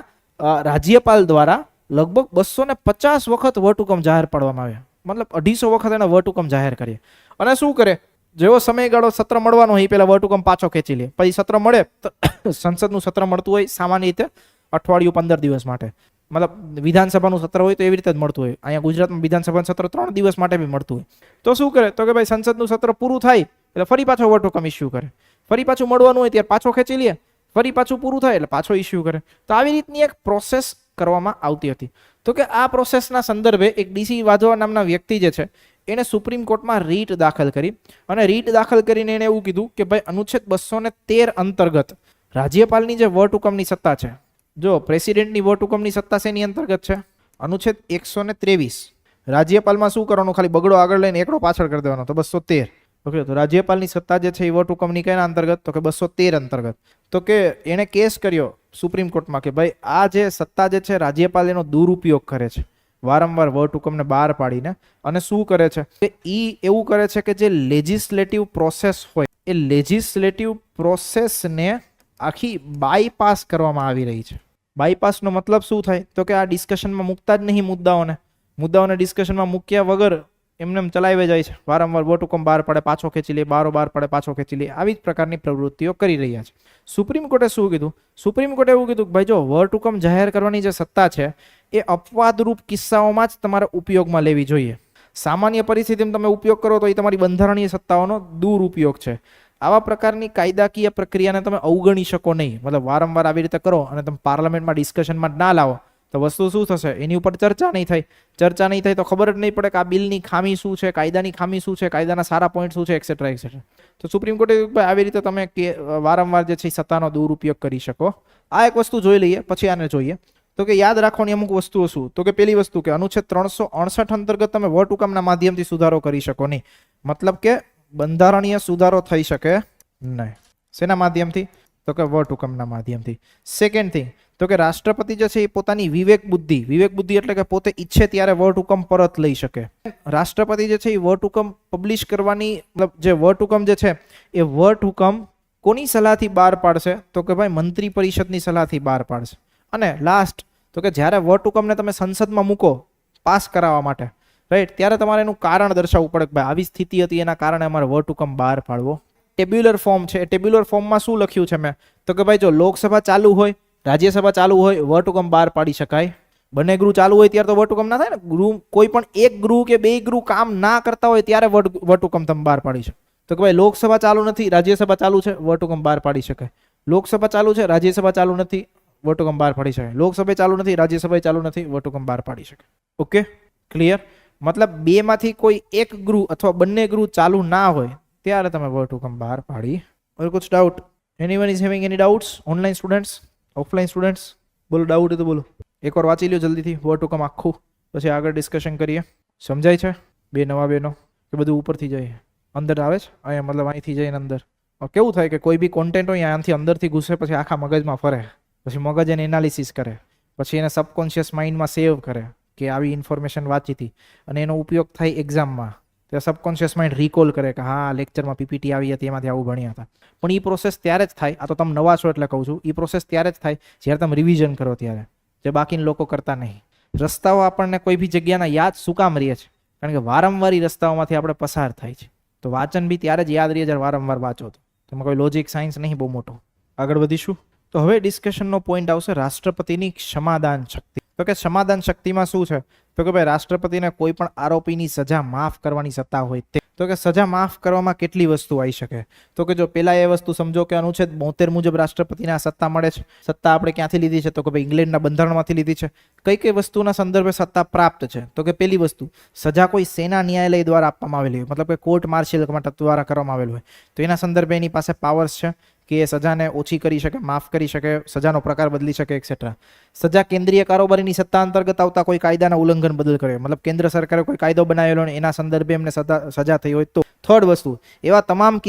રાજ્યપાલ દ્વારા લગભગ 250 વખત વટહુકમ જાહેર પાડવામાં આવ્યા. મતલબ 250 વખત એને વટહુકમ જાહેર કરીએ. અને શું કરે? જેવો સમયગાળો સત્ર મળવાનો હોય પેલા વટહુકમ પાછો ખેંચી લે. પછી સત્ર મળે તો સંસદનું સત્ર મળતું હોય સામાન્ય રીતે અઠવાડિયું 15 દિવસ માટે. મતલબ વિધાનસભાનું સત્ર હોય તો એવી રીતે જ મળતું હોય. અહીંયા ગુજરાતમાં વિધાનસભાનું સત્ર 3 દિવસ માટે બી મળતું હોય. તો શું કરે? તો કે ભાઈ સંસદનું સત્ર પૂરું થાય એટલે ફરી પાછો વટહુકમ ઇસ્યુ કરે. ફરી પાછું મળવાનું હોય ત્યારે પાછો ખેંચી લે, ફરી પાછું પૂરું થાય એટલે પાછો ઇસ્યુ કરે. તો આવી રીતની એક પ્રોસેસ કરવામાં આવતી હતી. તો કે આ પ્રોસેસના સંદર્ભે એક ડીસી વાધવા નામના વ્યક્તિ જે છે એણે સુપ્રીમ કોર્ટમાં રીટ દાખલ કરી અને રીટ દાખલ કરીને એણે એવું કીધું કે ભાઈ અનુચ્છેદ 213 અંતર્ગત રાજ્યપાલની જે વટ હુકમની સત્તા છે, જો પ્રેસિડેન્ટની વટ હુકમની સત્તા શેની અંતર્ગત છે? અનુચ્છેદ 123. રાજ્યપાલમાં શું કરવાનું? ખાલી બગડો આગળ લઈને એકડો પાછળ કરી દેવાનો, તો 213. ઓકે, તો રાજ્યપાલની સત્તા જે છે એ વટ હુકમની કયા અંતર્ગત? તો કે 213 અંતર્ગત. તો કે એણે કેસ કર્યો સુપ્રીમ કોર્ટમાં કે ભાઈ આ જે સત્તા જે છે રાજ્યપાલ એનો દુરુપયોગ કરે છે વારંવાર વટ હુકમને બહાર પાડીને, અને શું કરે છે કે ઈ એવું કરે છે કે જે લેજિસ્લેટિવ પ્રોસેસ હોય એ લેજિસ્લેટિવ પ્રોસેસને આખી બાયપાસ કરવામાં આવી રહી છે. બાયપાસનો મતલબ શું થાય? તો કે આ ડિસ્કશનમાં મૂકતા જ નહીં મુદ્દાઓને ડિસ્કશનમાં મૂક્યા વગર એમને ચલાવી જાય છે, વારંવાર વટ હુકમ બહાર પડે પાછો ખેંચી લે, બહાર પડે પાછો ખેંચી લે, આવી જ પ્રકારની પ્રવૃત્તિઓ કરી રહ્યા છે. સુપ્રીમ કોર્ટે શું કીધું? સુપ્રીમ કોર્ટે એવું કીધું કે ભાઈ જો વટ હુકમ જાહેર કરવાની જે સત્તા છે એ અપવાદરૂપ કિસ્સાઓમાં જ તમારે ઉપયોગમાં લેવી જોઈએ. સામાન્ય પરિસ્થિતિમાં તમે ઉપયોગ કરો તો એ તમારી બંધારણીય સત્તાઓનો દુરુપયોગ છે. આવા પ્રકારની કાયદાકીય પ્રક્રિયાને તમે અવગણી શકો નહીં. મતલબ વારંવાર આવી રીતે કરો અને તમે પાર્લામેન્ટમાં ડિસ્કશનમાં ના લાવો તો વસ્તુ શું થશે? એની ઉપર ચર્ચા નહીં થાય તો ખબર જ નહીં પડે કે આ બિલની ખામી શું છે, કાયદાની ખામી શું છે, કાયદાના સારા પોઈન્ટ શું છે, એક્સેટ્રા એક્સેટ્રા. તો સુપ્રીમ કોર્ટે આવી રીતે તમે વારંવાર જે છે સત્તાનો દુરુપયોગ કરી શકો. આ એક વસ્તુ જોઈ લઈએ, પછી આને જોઈએ. તો કે યાદ રાખવાની અમુક વસ્તુઓ શું? તો કે પેલી વસ્તુ કે અનુચ્છેદ 368 અંતર્ગત તમે વટ હુકમના માધ્યમથી સુધારો કરી શકો નહીં. મતલબ કે બંધારણીય સુધારો થઈ શકે નહીં. શેના માધ્યમથી? તો કે વટ હુકમના માધ્યમથી. સેકન્ડ થિંગ તો કે રાષ્ટ્રપતિ જે છે એ પોતાની વિવેક બુદ્ધિ એટલે કે પોતે ઈચ્છે ત્યારે વટ હુકમ પરત લઈ શકે. રાષ્ટ્રપતિ જે છે એ વટ હુકમ પબ્લિશ કરવાની મતલબ જે વટ હુકમ જે છે એ વટ હુકમ કોની સલાહથી બહાર પાડશે? તો કે ભાઈ મંત્રી પરિષદની સલાહથી બહાર પાડશે. અને લાસ્ટ તો કે જ્યારે વટ હુકમને તમે સંસદમાં મૂકો પાસ કરાવવા માટે, રાઈટ, ત્યારે તમારે એનું કારણ દર્શાવવું પડે કે ભાઈ આવી સ્થિતિ હતી એના કારણે અમારે વટ હુકમ બહાર પાડવો. ટેબ્યુલર ફોર્મ છે, ટેબ્યુલર ફોર્મમાં શું લખ્યું છે મેં? તો કે ભાઈ જો લોકસભા ચાલુ હોય, રાજ્યસભા ચાલુ હોય, વટ હુકમ બહાર પાડી શકાય. બંને ગૃહ ચાલુ હોય ત્યારે તો વટ હુકમ ના થાય ને. ગૃહ કોઈ પણ એક ગૃહ કે બે ગૃહ કામ ના કરતા હોય ત્યારે વટ હુકમ તમે બહાર પાડી શકો. તો કે ભાઈ લોકસભા ચાલુ નથી, રાજ્યસભા ચાલુ છે, વટ હુકમ બહાર પાડી શકાય. લોકસભા ચાલુ છે, રાજ્યસભા ચાલુ નથી, વટ હુકમ બહાર પાડી શકાય. લોકસભા ચાલુ નથી, રાજ્યસભા ચાલુ નથી, વટ હુકમ બહાર પાડી શકાય. Okay, clear? મતલબ બે માંથી કોઈ એક ગૃહ અથવા બંને ગૃહ ચાલુ ના હોય ત્યારે તમે વટ હુકમ બહાર પાડી. और कुछ doubt? Anyone is having any doubts? Online students, offline students, बोलो डाउट है तो बोलो. એકવાર વાંચી લ્યો જલ્દીથી વટ હુકમ આખું, પછી આગળ ડિસ્કશન કરીએ. સમજાય છે? બે નવા બેનો કે બધું ઉપરથી જાય અંદર આવે છે? અહીંયા મતલબ અહીંથી જઈને અંદર કેવું થાય કે કોઈ બી કોન્ટેન્ટ હોય અહીંયાથી અંદરથી ઘૂસે, પછી આખા મગજમાં ફરે, પછી મગજ એને એનાલિસિસ કરે, પછી એને સબકોન્શિયસ માઇન્ડમાં સેવ કરે કે આવી ઇન્ફોર્મેશન વાંચી હતી, અને એનો ઉપયોગ થાય એક્ઝામમાં. તો સબકોન્શિયસ માઇન્ડ રિકોલ કરે કે હા લેક્ચરમાં પીપીટી આવી હતી, એમાંથી આવું ભણ્યા હતા. પણ એ પ્રોસેસ ત્યારે જ થાય, આ તો તમે નવા છો એટલે કહું છું, એ પ્રોસેસ ત્યારે જ થાય જ્યારે તમે રિવિઝન કરો ત્યારે, જે બાકીના લોકો કરતા નહીં. રસ્તાઓ આપણને કોઈ બી જગ્યાના યાદ શું કામ રહે છે? કારણ કે વારંવાર રસ્તાઓમાંથી આપણે પસાર થાય છે. તો વાંચન બી ત્યારે જ યાદ રહે જ્યારે વારંવાર વાંચો તો. તેમાં કોઈ લોજિક સાયન્સ નહીં બહુ મોટો. આગળ વધીશું. તો હવે ડિસ્કશનનો પોઈન્ટ આવશે રાષ્ટ્રપતિની ક્ષમાદાન શક્તિ. તો કે ક્ષમાદાન શક્તિમાં શું છે? તો કે ભાઈ રાષ્ટ્રપતિને કોઈ પણ આરોપીની સજા માફ કરવાની સત્તા હોય તે. તો કે સજા માફ કરવામાં કેટલી વસ્તુ આવી શકે? તો કે જો પેલા એ વસ્તુ સમજો કે અનુચ્છેદ 72 મુજબ રાષ્ટ્રપતિને આ સત્તા મળે છે. સત્તા આપણે ક્યાંથી લીધી છે? તો કે ભાઈ ઇંગ્લેન્ડના બંધારણમાંથી લીધી છે. કઈ કઈ વસ્તુના સંદર્ભે સત્તા પ્રાપ્ત છે? તો કે પેલી વસ્તુ, સજા કોઈ સેના ન્યાયાલય દ્વારા આપવામાં આવેલી હોય, મતલબ કે કોર્ટ માર્શલ દ્વારા કરવામાં આવેલું હોય, તો એના સંદર્ભે એની પાસે પાવર્સ છે કે એ સજાને ઓછી કરી શકે, માફ કરી શકે, સજાનો પ્રકાર બદલી શકે, એક્સેટ્રા. સજા કેન્દ્રીય કારોબારીની સત્તા અંતર્ગત આવતા કોઈ કાયદાના ઉલ્લંઘન બદલ કરે, મતલબ કેન્દ્ર સરકારે કોઈ કાયદો બનાવેલો ને એના સંદર્ભે એમને સજા થઈ હોય તો. થર્ડ વસ્તુ, એવા તમામ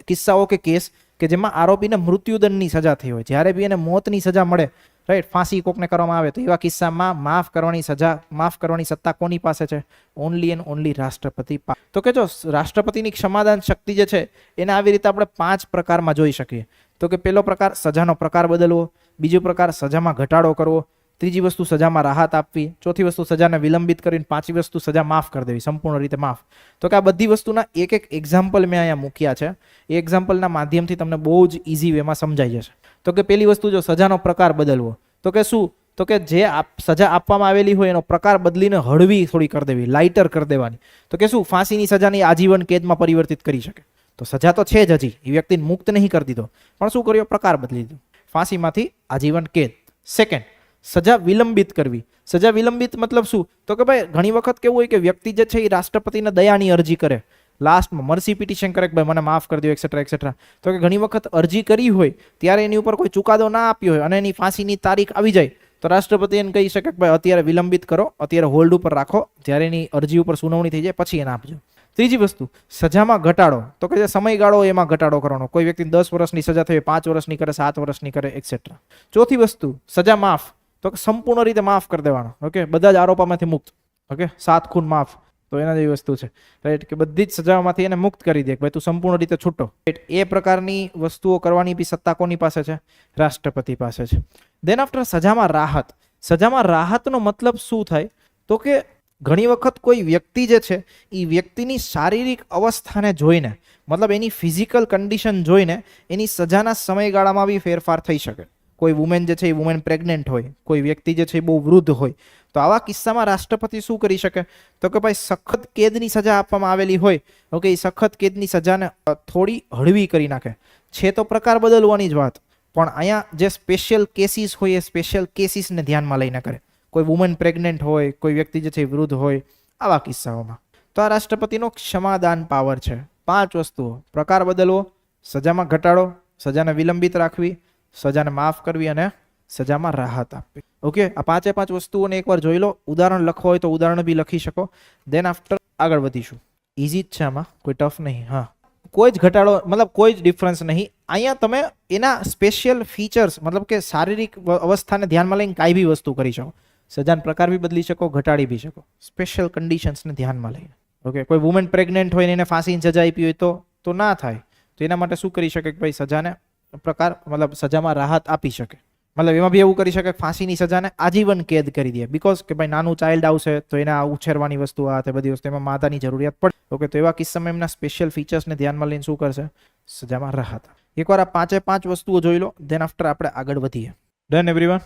કિસ્સાઓ કે કેસ કે જેમાં આરોપીને મૃત્યુદંડની સજા થઈ હોય, જ્યારે બી એને મોતની સજા મળે, રાઈટ, ફાંસી કોકને કરવામાં આવે, તો એવા કિસ્સામાં માફ કરવાની સત્તા કોની પાસે છે? ઓનલી એન્ડ ઓનલી રાષ્ટ્રપતિ. તો કે જો રાષ્ટ્રપતિની ક્ષમાદાન શક્તિ જે છે એને આવી રીતે આપણે 5 પ્રકારમાં જોઈ શકીએ. તો કે પહેલો પ્રકાર સજાનો પ્રકાર બદલવો, બીજો પ્રકાર સજામાં ઘટાડો કરવો, ત્રીજી વસ્તુ સજામાં રાહત આપવી, ચોથી વસ્તુ સજાને વિલંબિત કરીને, પાંચમી વસ્તુ સજા માફ કરી દેવી, સંપૂર્ણ રીતે માફ. તો કે આ બધી વસ્તુના એક એક એક્ઝામ્પલ મેં અહીંયા મૂક્યા છે. એ એક્ઝામ્પલના માધ્યમથી તમને બહુ જ ઇઝી વેમાં સમજાઈ જશે. તો કે પેલી વસ્તુ જો સજાનો પ્રકાર બદલવો, તો કે શું? તો કે જે સજા આપવામાં આવેલી હોય એનો પ્રકાર બદલીને હળવી થોડી કરી દેવી, લાઇટર કરી દેવાની. તો કે શું? ફાંસીની સજાની આજીવન કેદમાં પરિવર્તિત કરી શકે. તો સજા તો છે જ, હજી એ વ્યક્તિને મુક્ત નહીં કરી દીધો, પણ શું કર્યો? પ્રકાર બદલી દીધો, ફાંસીમાંથી આજીવન કેદ. સેકન્ડ, સજા વિલંબિત કરવી. સજા વિલંબિત મતલબ શું? તો કે ભાઈ ઘણી વખત કેવું હોય કે વ્યક્તિ જે છે એ રાષ્ટ્રપતિને દયાની અરજી કરે, લાસ્ટમાં મર્સી પિટિશન કરે કે ભાઈ મને માફ કરી દો એક્સેટ્રા એક્સેટ્રા. તો કે ઘણી વખત અરજી કરી હોય ત્યારે એની ઉપર કોઈ ચુકાદો ના આપ્યો હોય અને એની ફાંસીની તારીખ આવી જાય તો રાષ્ટ્રપતિ એને કહી શકે કે ભાઈ અત્યારે વિલંબિત કરો, અત્યારે હોલ્ડ ઉપર રાખો, જ્યારે એની અરજી ઉપર સુનાવણી થઈ જાય પછી એને આપજો. ત્રીજી વસ્તુ, સજામાં ઘટાડો. તો કે જે સમયગાળો એમાં ઘટાડો કરવાનો. કોઈ વ્યક્તિ 10 વર્ષની સજા થઈ 5 વર્ષની કરે, 7 વર્ષની કરે એક્સેટ્રા. ચોથી વસ્તુ, સજા માફ. તો કે સંપૂર્ણ રીતે માફ કરી દેવાનો. ઓકે, બધા જ આરોપોમાંથી મુક્ત. ઓકે, 7 ખૂન માફ. તો એના જેવી વસ્તુ છે, રાઈટ, કે બધી જ સજાઓમાંથી એને મુક્ત કરી દે કે ભાઈ તું સંપૂર્ણ રીતે છૂટો. એ પ્રકારની વસ્તુઓ કરવાની બી સત્તા કોની પાસે છે? રાષ્ટ્રપતિ પાસે છે. દેન આફ્ટર સજામાં રાહત. સજામાં રાહતનો મતલબ શું થાય? તો કે ઘણી વખત કોઈ વ્યક્તિ જે છે એ વ્યક્તિની શારીરિક અવસ્થાને જોઈને, મતલબ એની ફિઝિકલ કન્ડિશન જોઈને એની સજાના સમયગાળામાં બી ફેરફાર થઈ શકે. કોઈ વુમેન જે છે એ વુમેન પ્રેગ્નેન્ટ હોય, કોઈ વ્યક્તિ જે છે એ બહુ વૃદ્ધ હોય, તો આવા કિસ્સામાં રાષ્ટ્રપતિ શું કરી શકે? તો કે ભાઈ સખત કેદની સજા આપવામાં આવેલી હોય, ઓકે, એ સખત કેદની સજાને થોડી હળવી કરી નાખે. છે તો પ્રકાર બદલવાની જ વાત, પણ અહીંયા જે સ્પેશિયલ કેસીસ હોય એ સ્પેશિયલ કેસીસને ધ્યાનમાં લઈને કરે. કોઈ વુમન પ્રેગ્નેન્ટ હોય, કોઈ વ્યક્તિ જે છે એ વૃદ્ધ હોય, આવા કિસ્સાઓમાં. તો આ રાષ્ટ્રપતિનો ક્ષમાદાન પાવર છે. 5 વસ્તુઓ: પ્રકાર બદલવો, સજામાં ઘટાડો, સજાને વિલંબિત રાખવી, સજાને માફ કરવી અને સજામાં રાહત આપવી. ઓકે, આ 5 વસ્તુઓને એકવાર જોઈ લો. ઉદાહરણ લખવો હોય તો ઉદાહરણ બી લખી શકો. દેન આફ્ટર આગળ વધીશું. ઇઝી જ છે, આમાં કોઈ ટફ નહીં. હા, કોઈ જ ઘટાડો મતલબ કોઈ જ ડિફરન્સ નહીં. અહીંયા તમે એના સ્પેશિયલ ફીચર્સ મતલબ કે શારીરિક અવસ્થાને ધ્યાનમાં લઈને કાંઈ બી વસ્તુ કરી શકો. સજાનો પ્રકાર બી બદલી શકો, ઘટાડી બી શકો, સ્પેશિયલ કન્ડિશન્સને ધ્યાનમાં લઈને. ઓકે, કોઈ વુમેન પ્રેગ્નેન્ટ હોય ને એને ફાંસીની સજા આપી હોય તો ના થાય. તો એના માટે શું કરી શકે કે ભાઈ સજાને પ્રકાર મતલબ સજામાં રાહત આપી શકે. મતલબ એમાં બી એવું કરી શકે ફાંસીની સજાને આજીવન કેદ કરી દે, બીકોઝ કે ભાઈ નાનું ચાઇલ્ડ આવશે તો એને ઉછેરવાની વસ્તુ આ તે બધી વસ્તુ એમાં માતાની જરૂરિયાત પડે. ઓકે, તો એવા કિસ્સામાં એમના સ્પેશિયલ ફીચર્સને ધ્યાનમાં લઈને શું કરશે? સજામાં રાહત. એકવાર આ 5 વસ્તુઓ જોઈ લો, દેન આફ્ટર આપણે આગળ વધીએ. Done everyone?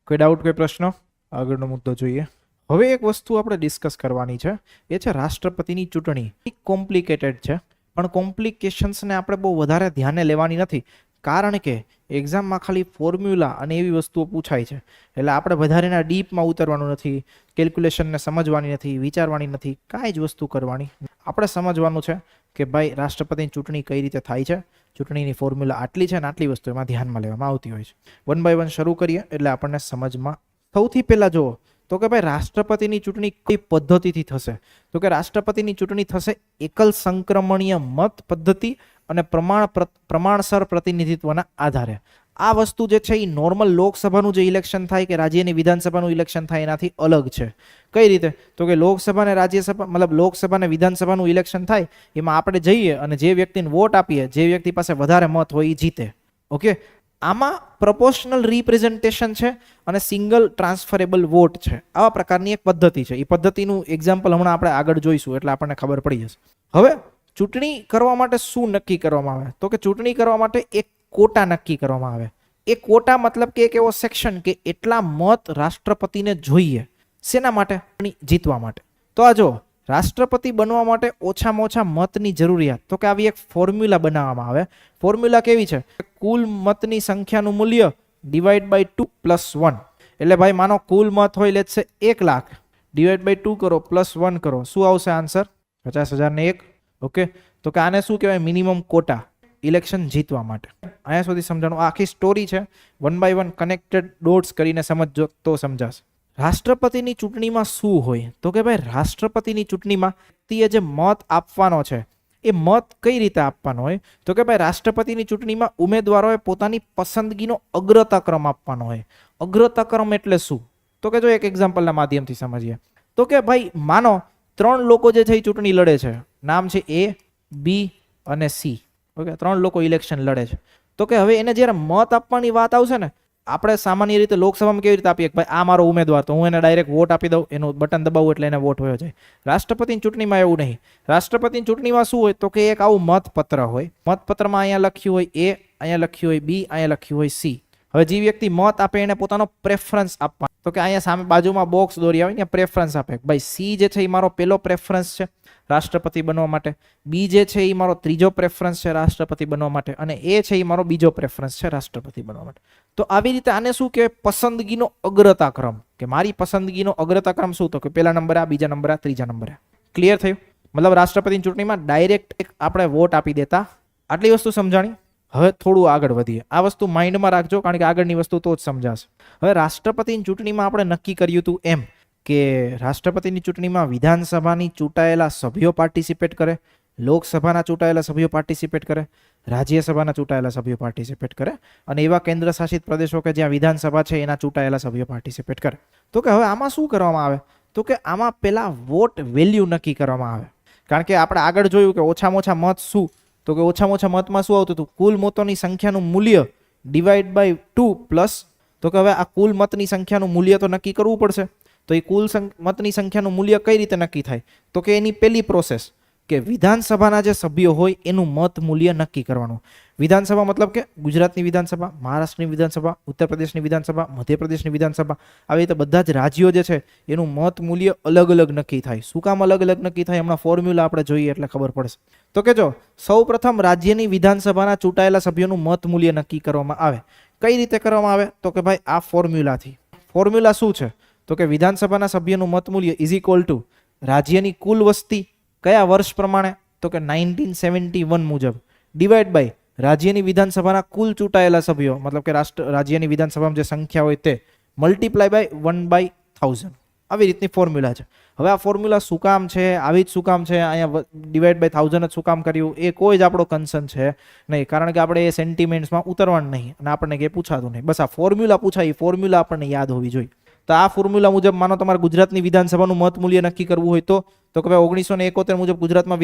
કોઈ ડાઉટ, કોઈ પ્રશ્નો? આગળનો મુદ્દો જોઈએ. હવે એક વસ્તુ આપણે ડિસ્કસ કરવાની છે, એ છે રાષ્ટ્રપતિની ચૂંટણી. કોમ્પ્લિકેટેડ છે, પણ કોમ્પ્લિકેશન્સને આપણે બહુ વધારે ધ્યાને લેવાની નથી, કારણ કે એક્ઝામમાં ખાલી ફોર્મ્યુલા અને એવી વસ્તુઓ પૂછાય છે. એટલે આપણે વધારે એના ડીપમાં ઉતરવાનું નથી, કેલ્ક્યુલેશનને સમજવાની નથી, વિચારવાની નથી, કાંઈ જ વસ્તુ કરવાની. આપણે સમજવાનું છે કે ભાઈ રાષ્ટ્રપતિની ચૂંટણી કઈ રીતે થાય છે, ચૂંટણીની ફોર્મ્યુલા આટલી છે અને આટલી વસ્તુ એમાં ધ્યાનમાં લેવામાં આવતી હોય છે. 1 બાય 1 શરૂ કરીએ એટલે આપણને સમજમાં. સૌથી પહેલા જુઓ તો કે ભાઈ રાષ્ટ્રપતિની ચૂંટણી કઈ પદ્ધતિથી થશે? તો કે રાષ્ટ્રપતિની ચૂંટણી થશે એકલ સંક્રમણીય મત પદ્ધતિ અને પ્રમાણસર પ્રતિનિધિત્વના આધારે. આ વસ્તુ જે છે એ નોર્મલ લોકસભાનું જે ઇલેક્શન થાય કે રાજ્યની વિધાનસભાનું ઇલેક્શન થાય એનાથી અલગ છે. કઈ રીતે? તો કે લોકસભા અને રાજ્યસભા મતલબ લોકસભા અને વિધાનસભાનું ઇલેક્શન થાય એમાં આપણે જઈએ અને જે વ્યક્તિને વોટ આપીએ, જે વ્યક્તિ પાસે વધારે મત હોય એ જીતે. ઓકે, આમાં પ્રપોર્શનલ રિપ્રેઝન્ટેશન છે અને સિંગલ ટ્રાન્સફરેબલ વોટ છે. આવા પ્રકારની એક પદ્ધતિ છે. એ પદ્ધતિનું એક્ઝામ્પલ હમણાં આપણે આગળ જોઈશું એટલે આપણને ખબર પડી જશે. હવે ચૂંટણી કરવા માટે શું નક્કી કરવામાં આવે? તો કે ચૂંટણી કરવા માટે એક કોટા નક્કી કરવામાં આવે. એ કોટા મતલબ કે એક એવો સેક્શન કે એટલા મત રાષ્ટ્રપતિને જોઈએ. શેના માટે? જીતવા માટે. તો આ જો રાષ્ટ્રપતિ બનવા માટે ઓછામાં ઓછા મતની જરૂરિયાત. તો કે આવી એક ફોર્મ્યુલા બનાવવામાં આવે. ફોર્મ્યુલા કેવી છે? કુલ મતની સંખ્યાનું મૂલ્ય ડિવાઈડ બાય 2 + 1. એટલે ભાઈ માનો કુલ મત હોય લેટ્સ સે 1 લાખ, ડિવાઈડ બાય 2 કરો +1 કરો, શું આવશે આન્સર? 50,001. ઓકે, તો કે આને શું કહેવાય? મિનિમમ કોટા ઇલેક્શન જીતવા માટે. અહીંયા સુધી સમજાણું. આખી સ્ટોરી છે. 1 બાય 1 કનેક્ટેડ ડોટ્સ કરીને સમજજો તો સમજાશે. રાષ્ટ્રપતિની ચૂંટણીમાં શું હોય? તો કે ભાઈ રાષ્ટ્રપતિની ચૂંટણીમાં તે જે મત આપવાનો છે એ મત કઈ રીતે આપવાનો હોય? તો કે ભાઈ રાષ્ટ્રપતિની ચૂંટણીમાં ઉમેદવારોએ પોતાની પસંદગીનો અગ્રતા ક્રમ આપવાનો હોય. અગ્રતા ક્રમ એટલે શું? તો કે જો એક એક્ઝામ્પલના માધ્યમથી સમજીએ. તો કે ભાઈ માનો 3 લોકો જે છે એ ચૂંટણી લડે છે. નામ છે A, B અને C. ઓકે, 3 લોકો ઇલેક્શન લડે છે. તો કે હવે એને જ્યારે મત આપવાની વાત આવશે ને, આપણે સામાન્ય રીતે લોકસભામાં કેવી રીતે આપીએ કે ભાઈ આ મારો ઉમેદવાર, તો હું એને ડાયરેક્ટ વોટ આપી દઉં, એનું બટન દબાવું એટલે એને વોટ હોયો જાય. રાષ્ટ્રપતિની ચૂંટણીમાં એવું નહીં. રાષ્ટ્રપતિની ચૂંટણીમાં શું હોય? તો કે એક આવું મતપત્ર હોય. મતપત્રમાં અહીંયા લખ્યું હોય A, અહીંયા લખ્યું હોય B, અહીંયા લખ્યું હોય C. હવે જે વ્યક્તિ મત આપે એને પોતાનો પ્રેફરન્સ આપવાનો. તો કે અહીંયા સામે બાજુમાં બોક્સ દોરી આવે ને પ્રેફરન્સ આપે ભાઈ સી જે છે એ મારો પહેલો પ્રેફરન્સ છે રાષ્ટ્રપતિ બનવા માટે, બી જે છે એ મારો ત્રીજો પ્રેફરન્સ છે રાષ્ટ્રપતિ બનવા માટે, અને એ છે એ મારો બીજો પ્રેફરન્સ છે રાષ્ટ્રપતિ બનવા માટે. તો આવી રીતે આને શું કહેવાય? પસંદગીનો અગ્રતા ક્રમ, કે મારી પસંદગીનો અગ્રતા ક્રમ શું? તો કે પહેલા નંબર આ, બીજા નંબર આ, ત્રીજા નંબર આ. ક્લિયર થયું? મતલબ રાષ્ટ્રપતિની ચૂંટણીમાં ડાયરેક્ટ એક આપણે વોટ આપી દેતા. આટલી વસ્તુ સમજાણી. હવે થોડું આગળ વધીએ. આ વસ્તુ માઇન્ડમાં રાખજો, કારણ કે આગળની વસ્તુ તો જ સમજાશે. હવે રાષ્ટ્રપતિની ચૂંટણીમાં આપણે નક્કી કર્યું હતું એમ કે રાષ્ટ્રપતિની ચૂંટણીમાં વિધાનસભાની ચૂંટાયેલા સભ્યો પાર્ટિસિપેટ કરે, લોકસભાના ચૂંટાયેલા સભ્યો પાર્ટિસિપેટ કરે, રાજ્યસભાના ચૂંટાયેલા સભ્યો પાર્ટિસિપેટ કરે, અને એવા કેન્દ્ર શાસિત પ્રદેશો કે જ્યાં વિધાનસભા છે એના ચૂંટાયેલા સભ્યો પાર્ટિસિપેટ કરે. તો કે હવે આમાં શું કરવામાં આવે? તો કે આમાં પેલા વોટ વેલ્યુ નક્કી કરવામાં આવે. કારણ કે આપણે આગળ જોયું કે ઓછામાં ઓછા મત શું? તો કે ઓછામાં ઓછા મતમાં શું આવતું હતું? કુલ મતોની સંખ્યાનું મૂલ્ય ડિવાઈડ બાય 2 પ્લસ. તો કે હવે આ કુલ મતની સંખ્યાનું મૂલ્ય તો નક્કી કરવું પડશે. તો એ કુલ મતની સંખ્યાનું મૂલ્ય કઈ રીતે નક્કી થાય? તો કે એની પહેલી પ્રોસેસ કે વિધાનસભાના જે સભ્યો હોય એનું મત મૂલ્ય નક્કી કરવાનું. વિધાનસભા મતલબ કે ગુજરાતની વિધાનસભા, મહારાષ્ટ્રની વિધાનસભા, ઉત્તર પ્રદેશની વિધાનસભા, મધ્યપ્રદેશની વિધાનસભા, આવી રીતે બધા જ રાજ્યો જે છે એનું મત મૂલ્ય અલગ અલગ નક્કી થાય. શું કામ અલગ અલગ નક્કી થાય? હમણાં ફોર્મ્યુલા આપણે જોઈએ એટલે ખબર પડશે. તો કે જો સૌ પ્રથમ રાજ્યની વિધાનસભાના ચૂંટાયેલા સભ્યોનું મત મૂલ્ય નક્કી કરવામાં આવે. કઈ રીતે કરવામાં આવે? તો કે ભાઈ આ ફોર્મ્યુલાથી. ફોર્મ્યુલા શું છે? તો કે વિધાનસભાના સભ્યનું મત મૂલ્ય ઇઝ ઇક્વલ ટુ રાજ્યની કુલ વસ્તી કયા વર્ષ પ્રમાણે? તો કે 1971 મુજબ ડિવાઈડ બાય રાજ્યની વિધાનસભાના કુલ ચૂંટાયેલા સભ્યો, મતલબ કે રાજ્યની વિધાનસભામાં જે સંખ્યા હોય તે મલ્ટીપ્લાય બાય 1/1000. આવી રીતની ફોર્મ્યુલા છે. હવે આ ફોર્મ્યુલા શું કામ છે, આવી જ શું કામ છે, અહીંયા ડિવાઈડ બાય 1000 જ શું કામ કર્યું, એ કોઈ જ આપણો કન્સર્ન છે નહીં, કારણ કે આપણે એ સેન્ટિમેન્ટ્સમાં ઉતરવાનું નહીં અને આપણને કંઈ પૂછાતું નહીં. બસ આ ફોર્મ્યુલા પૂછાય, એ ફોર્મ્યુલા આપણને યાદ હોવી જોઈએ. તો આ ફોર્મ્યુલા મુજબ માનો તમારે ગુજરાતની વિધાનસભાનું મત મૂલ્ય નક્કી કરવું હોય તો કે ભાઈ 1971 મુજબ ગુજરાતમાં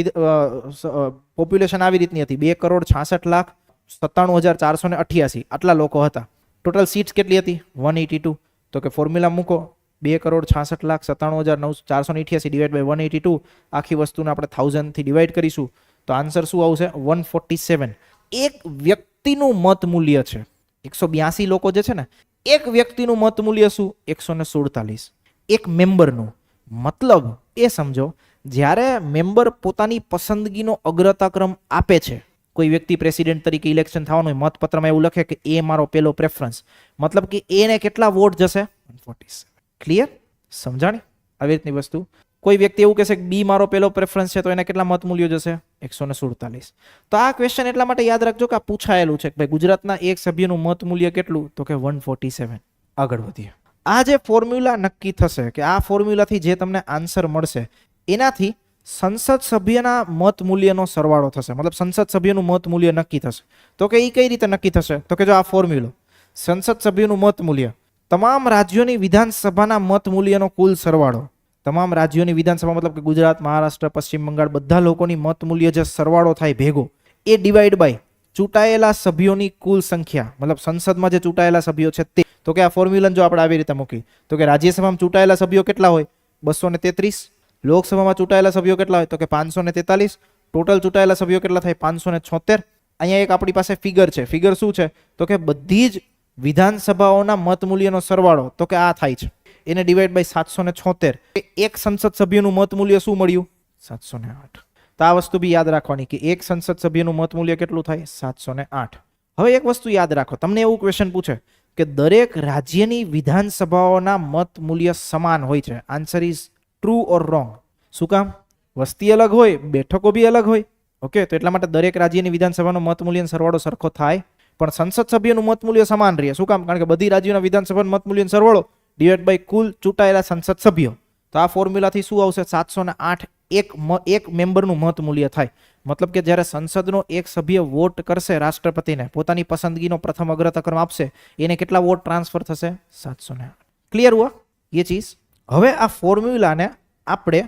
પોપ્યુલેશન આવી રીતની હતી, 2,66,97,488 આટલા લોકો હતા. ટોટલ સીટ્સ કેટલી હતી? 182. તો કે ફોર્મ્યુલા મૂકો, 2,66,97,488 ડિવાઈડ બાય 182. આખી વસ્તુને આપણે 1000 થી ડિવાઈડ કરીશું તો આન્સર શું આવશે? 147. એક વ્યક્તિનું મત મૂલ્ય છે. 182 લોકો જે છે ને, એક વ્યક્તિનું મત મૂલ્ય શું? 147. એક મેમ્બરનું. મતલબ એ સમજો, જ્યારે મેમ્બર પોતાની પસંદગીનો અગ્રતાક્રમ આપે છે, કોઈ વ્યક્તિ પ્રેસિડેન્ટ તરીકે ઇલેક્શન થવાનું હોય, મતપત્રમાં એવું લખે કે એ મારો પહેલો પ્રેફરન્સ, મતલબ કે એને કેટલા વોટ જશે? 147. ક્લિયર? સમજાણી? આવી રીતની વસ્તુ. કોઈ વ્યક્તિ એવું કહેશે કે બી મારો પહેલો પ્રેફરન્સ છે, તો એને કેટલા મત મૂલ્યો જશે? 147. તો આ ક્વેશ્ચન એટલા માટે યાદ રાખજો કે આ પૂછાયેલું છે કે ભાઈ ગુજરાતના એક સભ્યનું મત મૂલ્ય કેટલું? તો કે 147. આગળ વધીએ. આ જે ફોર્મ્યુલા નક્કી થશે, કે આ ફોર્મ્યુલાથી જે તમને આન્સર મળશે એનાથી સંસદ સભ્યના મત મૂલ્યનો સરવાળો થશે. મતલબ સંસદ સભ્યનું મત મૂલ્ય નક્કી થશે. તો કે એ કઈ રીતે નક્કી થશે? તો કે જો આ ફોર્મ્યુલો, સંસદ સભ્યનું મત મૂલ્ય તમામ રાજ્યોની વિધાનસભાના મત મૂલ્યનો કુલ સરવાળો. તમામ રાજ્યોની વિધાનસભા મતલબ કે ગુજરાત, મહારાષ્ટ્ર, પશ્ચિમ બંગાળ, બધા લોકોની મત મૂલ્ય જે સરવાળો થાય ભેગો, એ ડિવાઈડ બાય ચૂંટાયેલા સભ્યોની કુલ સંખ્યા, મતલબ સંસદમાં જે ચૂંટાયેલા સભ્યો છે તે. તો કે આ ફોર્મ્યુલા જો આપણે આવી રીતે મૂકી તો કે રાજ્યસભામાં ચૂંટાયેલા સભ્યો કેટલા હોય? 233. લોકસભામાં ચૂંટાયેલા સભ્યો કેટલા હોય? તો કે 543. ટોટલ ચૂંટાયેલા સભ્યો કેટલા થાય? 576. અહીંયા એક આપણી પાસે ફિગર છે. ફિગર શું છે? તો કે બધી જ વિધાનસભાઓના મત મૂલ્યનો સરવાળો, તો કે આ થાય છે, એને ડિવાઈડ બાય 776. એક સંસદ સભ્યનું મત મૂલ્ય શું મળ્યું? 708. તો આ વસ્તુ બી યાદ રાખવાની કે એક સંસદ સભ્યનું મત મૂલ્ય કેટલું થાય? 708. હવે એક વસ્તુ યાદ રાખો, તમને એવું ક્વેશ્ચન પૂછે કે દરેક રાજ્યની વિધાનસભાઓના મત મૂલ્ય સમાન હોય છે. Answer is true or wrong. શું કામ? વસ્તી અલગ હોય, બેઠકો બી અલગ હોય. ઓકે, તો એટલા માટે દરેક રાજ્યની વિધાનસભાનો મત મૂલ્યનો સરવાળો સરખો થાય, પણ સંસદ સભ્યનું મત મૂલ્ય સમાન રહે. શું કામ? કારણ કે બધી રાજ્યોના વિધાનસભાના મત મૂલ્યનો સરવાળો ડિવાઈડ બાય કુલ ચૂંટાયેલા સંસદ સભ્યો. તો આ ફોર્મ્યુલાથી શું આવશે? 708 એક મેમ્બરનું મત મૂલ્ય થાય. મતલબ કે જ્યારે સંસદનો એક સભ્ય વોટ કરશે રાષ્ટ્રપતિને, પોતાની પસંદગીનો પ્રથમ અગ્રતાક્રમ આપશે, એને કેટલા વોટ ટ્રાન્સફર થશે? 708. ક્લિયર હુઆ ये चीज? હવે આ ફોર્મ્યુલાને આપણે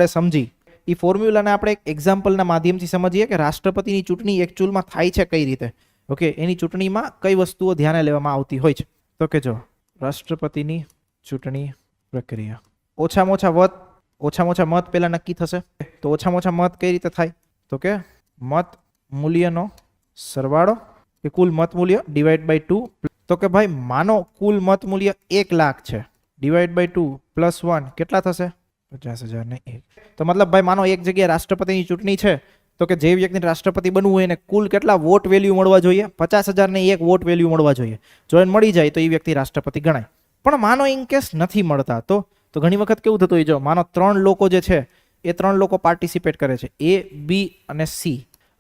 સમજી, એ ફોર્મ્યુલાને આપણે એક એક્ઝામ્પલના માધ્યમથી સમજીએ કે રાષ્ટ્રપતિની ચૂંટણી એકચ્યુઅલમાં થાય છે કઈ રીતે. ઓકે, એની ચૂંટણીમાં કઈ વસ્તુઓ ધ્યાને લેવામાં આવતી હોય છે. તો કે જો રાષ્ટ્રપતિની ચૂંટણી પ્રક્રિયા, ઓછામાં ઓછા મત પહેલા નક્કી થશે. તો ઓછામાં ઓછા મત કઈ રીતે થાય? તો કે મત મૂલ્યનો સરવાળો, કે કુલ મત મૂલ્ય ડિવાઈડ બાય 2 તો કે ભાઈ માનો કુલ મત મૂલ્ય 1 લાખ છે, ડિવાઈડ બાય 2 પ્લસ 1 કેટલા થશે? 50,000 ને 1. તો મતલબ ભાઈ માનો એક જગ્યાએ રાષ્ટ્રપતિની ચૂંટણી છે, તો કે જે વ્યક્તિને રાષ્ટ્રપતિ બનવું હોય એને કુલ કેટલા વોટ વેલ્યુ મળવા જોઈએ? 50,000 ને 1 વોટ વેલ્યુ મળવા જોઈએ. જો એને મળી જાય તો એ વ્યક્તિ રાષ્ટ્રપતિ ગણાય. પણ માનો ઇન કેસ નથી મળતા તો ઘણી વખત કેવું થતું હોય, જો માનો 3 લોકો જે છે એ 3 લોકો પાર્ટિસિપેટ કરે છે, A, B અને C.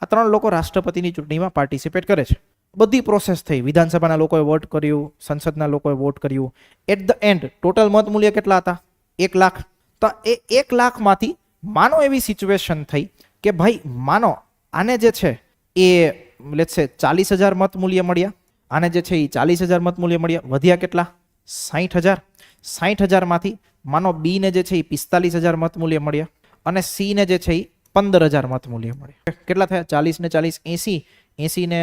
આ 3 લોકો રાષ્ટ્રપતિની ચૂંટણીમાં પાર્ટિસિપેટ કરે છે. બધી પ્રોસેસ થઈ, વિધાનસભાના લોકોએ વોટ કર્યું, સંસદના લોકોએ વોટ કર્યું. એટ ધ એન્ડ ટોટલ મત મૂલ્ય કેટલા હતા? 1 લાખ. તો એ 1 લાખમાંથી માનો એવી સિચ્યુએશન થઈ કે ભાઈ માનો આને જે છે એ લેટ્સ સે 40,000 મત મૂલ્ય મળ્યા, આને જે છે એ 40,000 મત મૂલ્ય મળ્યા, વધ્યા કેટલા? 60,000. 60,000 માંથી માનો બી ને જે છે એ 45,000 મત મૂલ્ય મળ્યા અને સી ને જે છે એ 15,000 મત મૂલ્ય મળ્યા. કેટલા થયા? 40 ને 40 80, 80 ને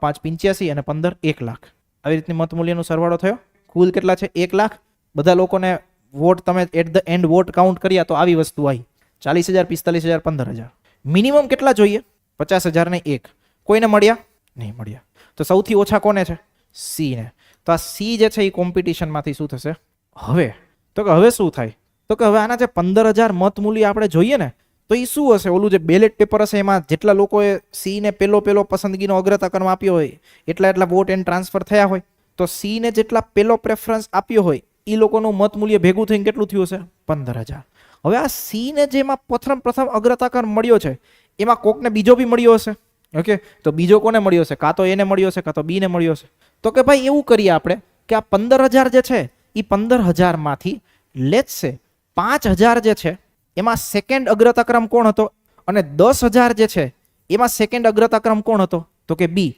5 85 અને 15 1 લાખ. આવી રીતની મત મૂલ્યનો સરવાળો થયો. કુલ કેટલા છે? 1 લાખ. બધા લોકોને વોટ તમે at the end vote count કર્યા તો આવી વસ્તુ આવી 40,000 45,000 15,000. મિનિમમ કેટલા જોઈએ? 50,000 ને 1. કોઈને મળ્યા નહીં? મળ્યા. તો સૌથી ઓછા કોને છે? સી ને. તો આ સી જે છે એ કોમ્પિટિશનમાંથી શું થશે હવે? તો કે હવે શું થાય? તો કે હવે આના જે 15,000 મત મૂલ્ય આપણે જોઈએ ને, તો એ શું હશે? ઓલું જે બેલેટ પેપર હશે એમાં જેટલા લોકોએ સી ને પેલો પસંદગીનો અગ્રતાક્રમ આપ્યો હોય એટલા વોટ એને ટ્રાન્સફર થયા હોય, તો સી ને જેટલા પેલો પ્રેફરન્સ આપ્યો હોય એ લોકોનું મત મૂલ્ય ભેગું થઈને કેટલું થયું હશે? 15,000. હવે આ સી ને જેમાં પ્રથમ અગ્રતાક્રમ મળ્યો છે એમાં કોકને બીજો બી મળ્યો હશે. ઓકે, તો બીજો કોને મળ્યો હશે? કાં તો એને મળ્યો હશે, કાં તો બી ને મળ્યો હશે. તો કે ભાઈ એવું કરીએ આપણે કે આ 15,000 જે છે એ 15,000 માંથી લેટ્સ સે 5,000 જે છે એમાં સેકન્ડ અગ્રતાક્રમ કોણ હતો અને 10,000 જે છે એમાં સેકન્ડ અગ્રતાક્રમ કોણ હતો? તો કે બી.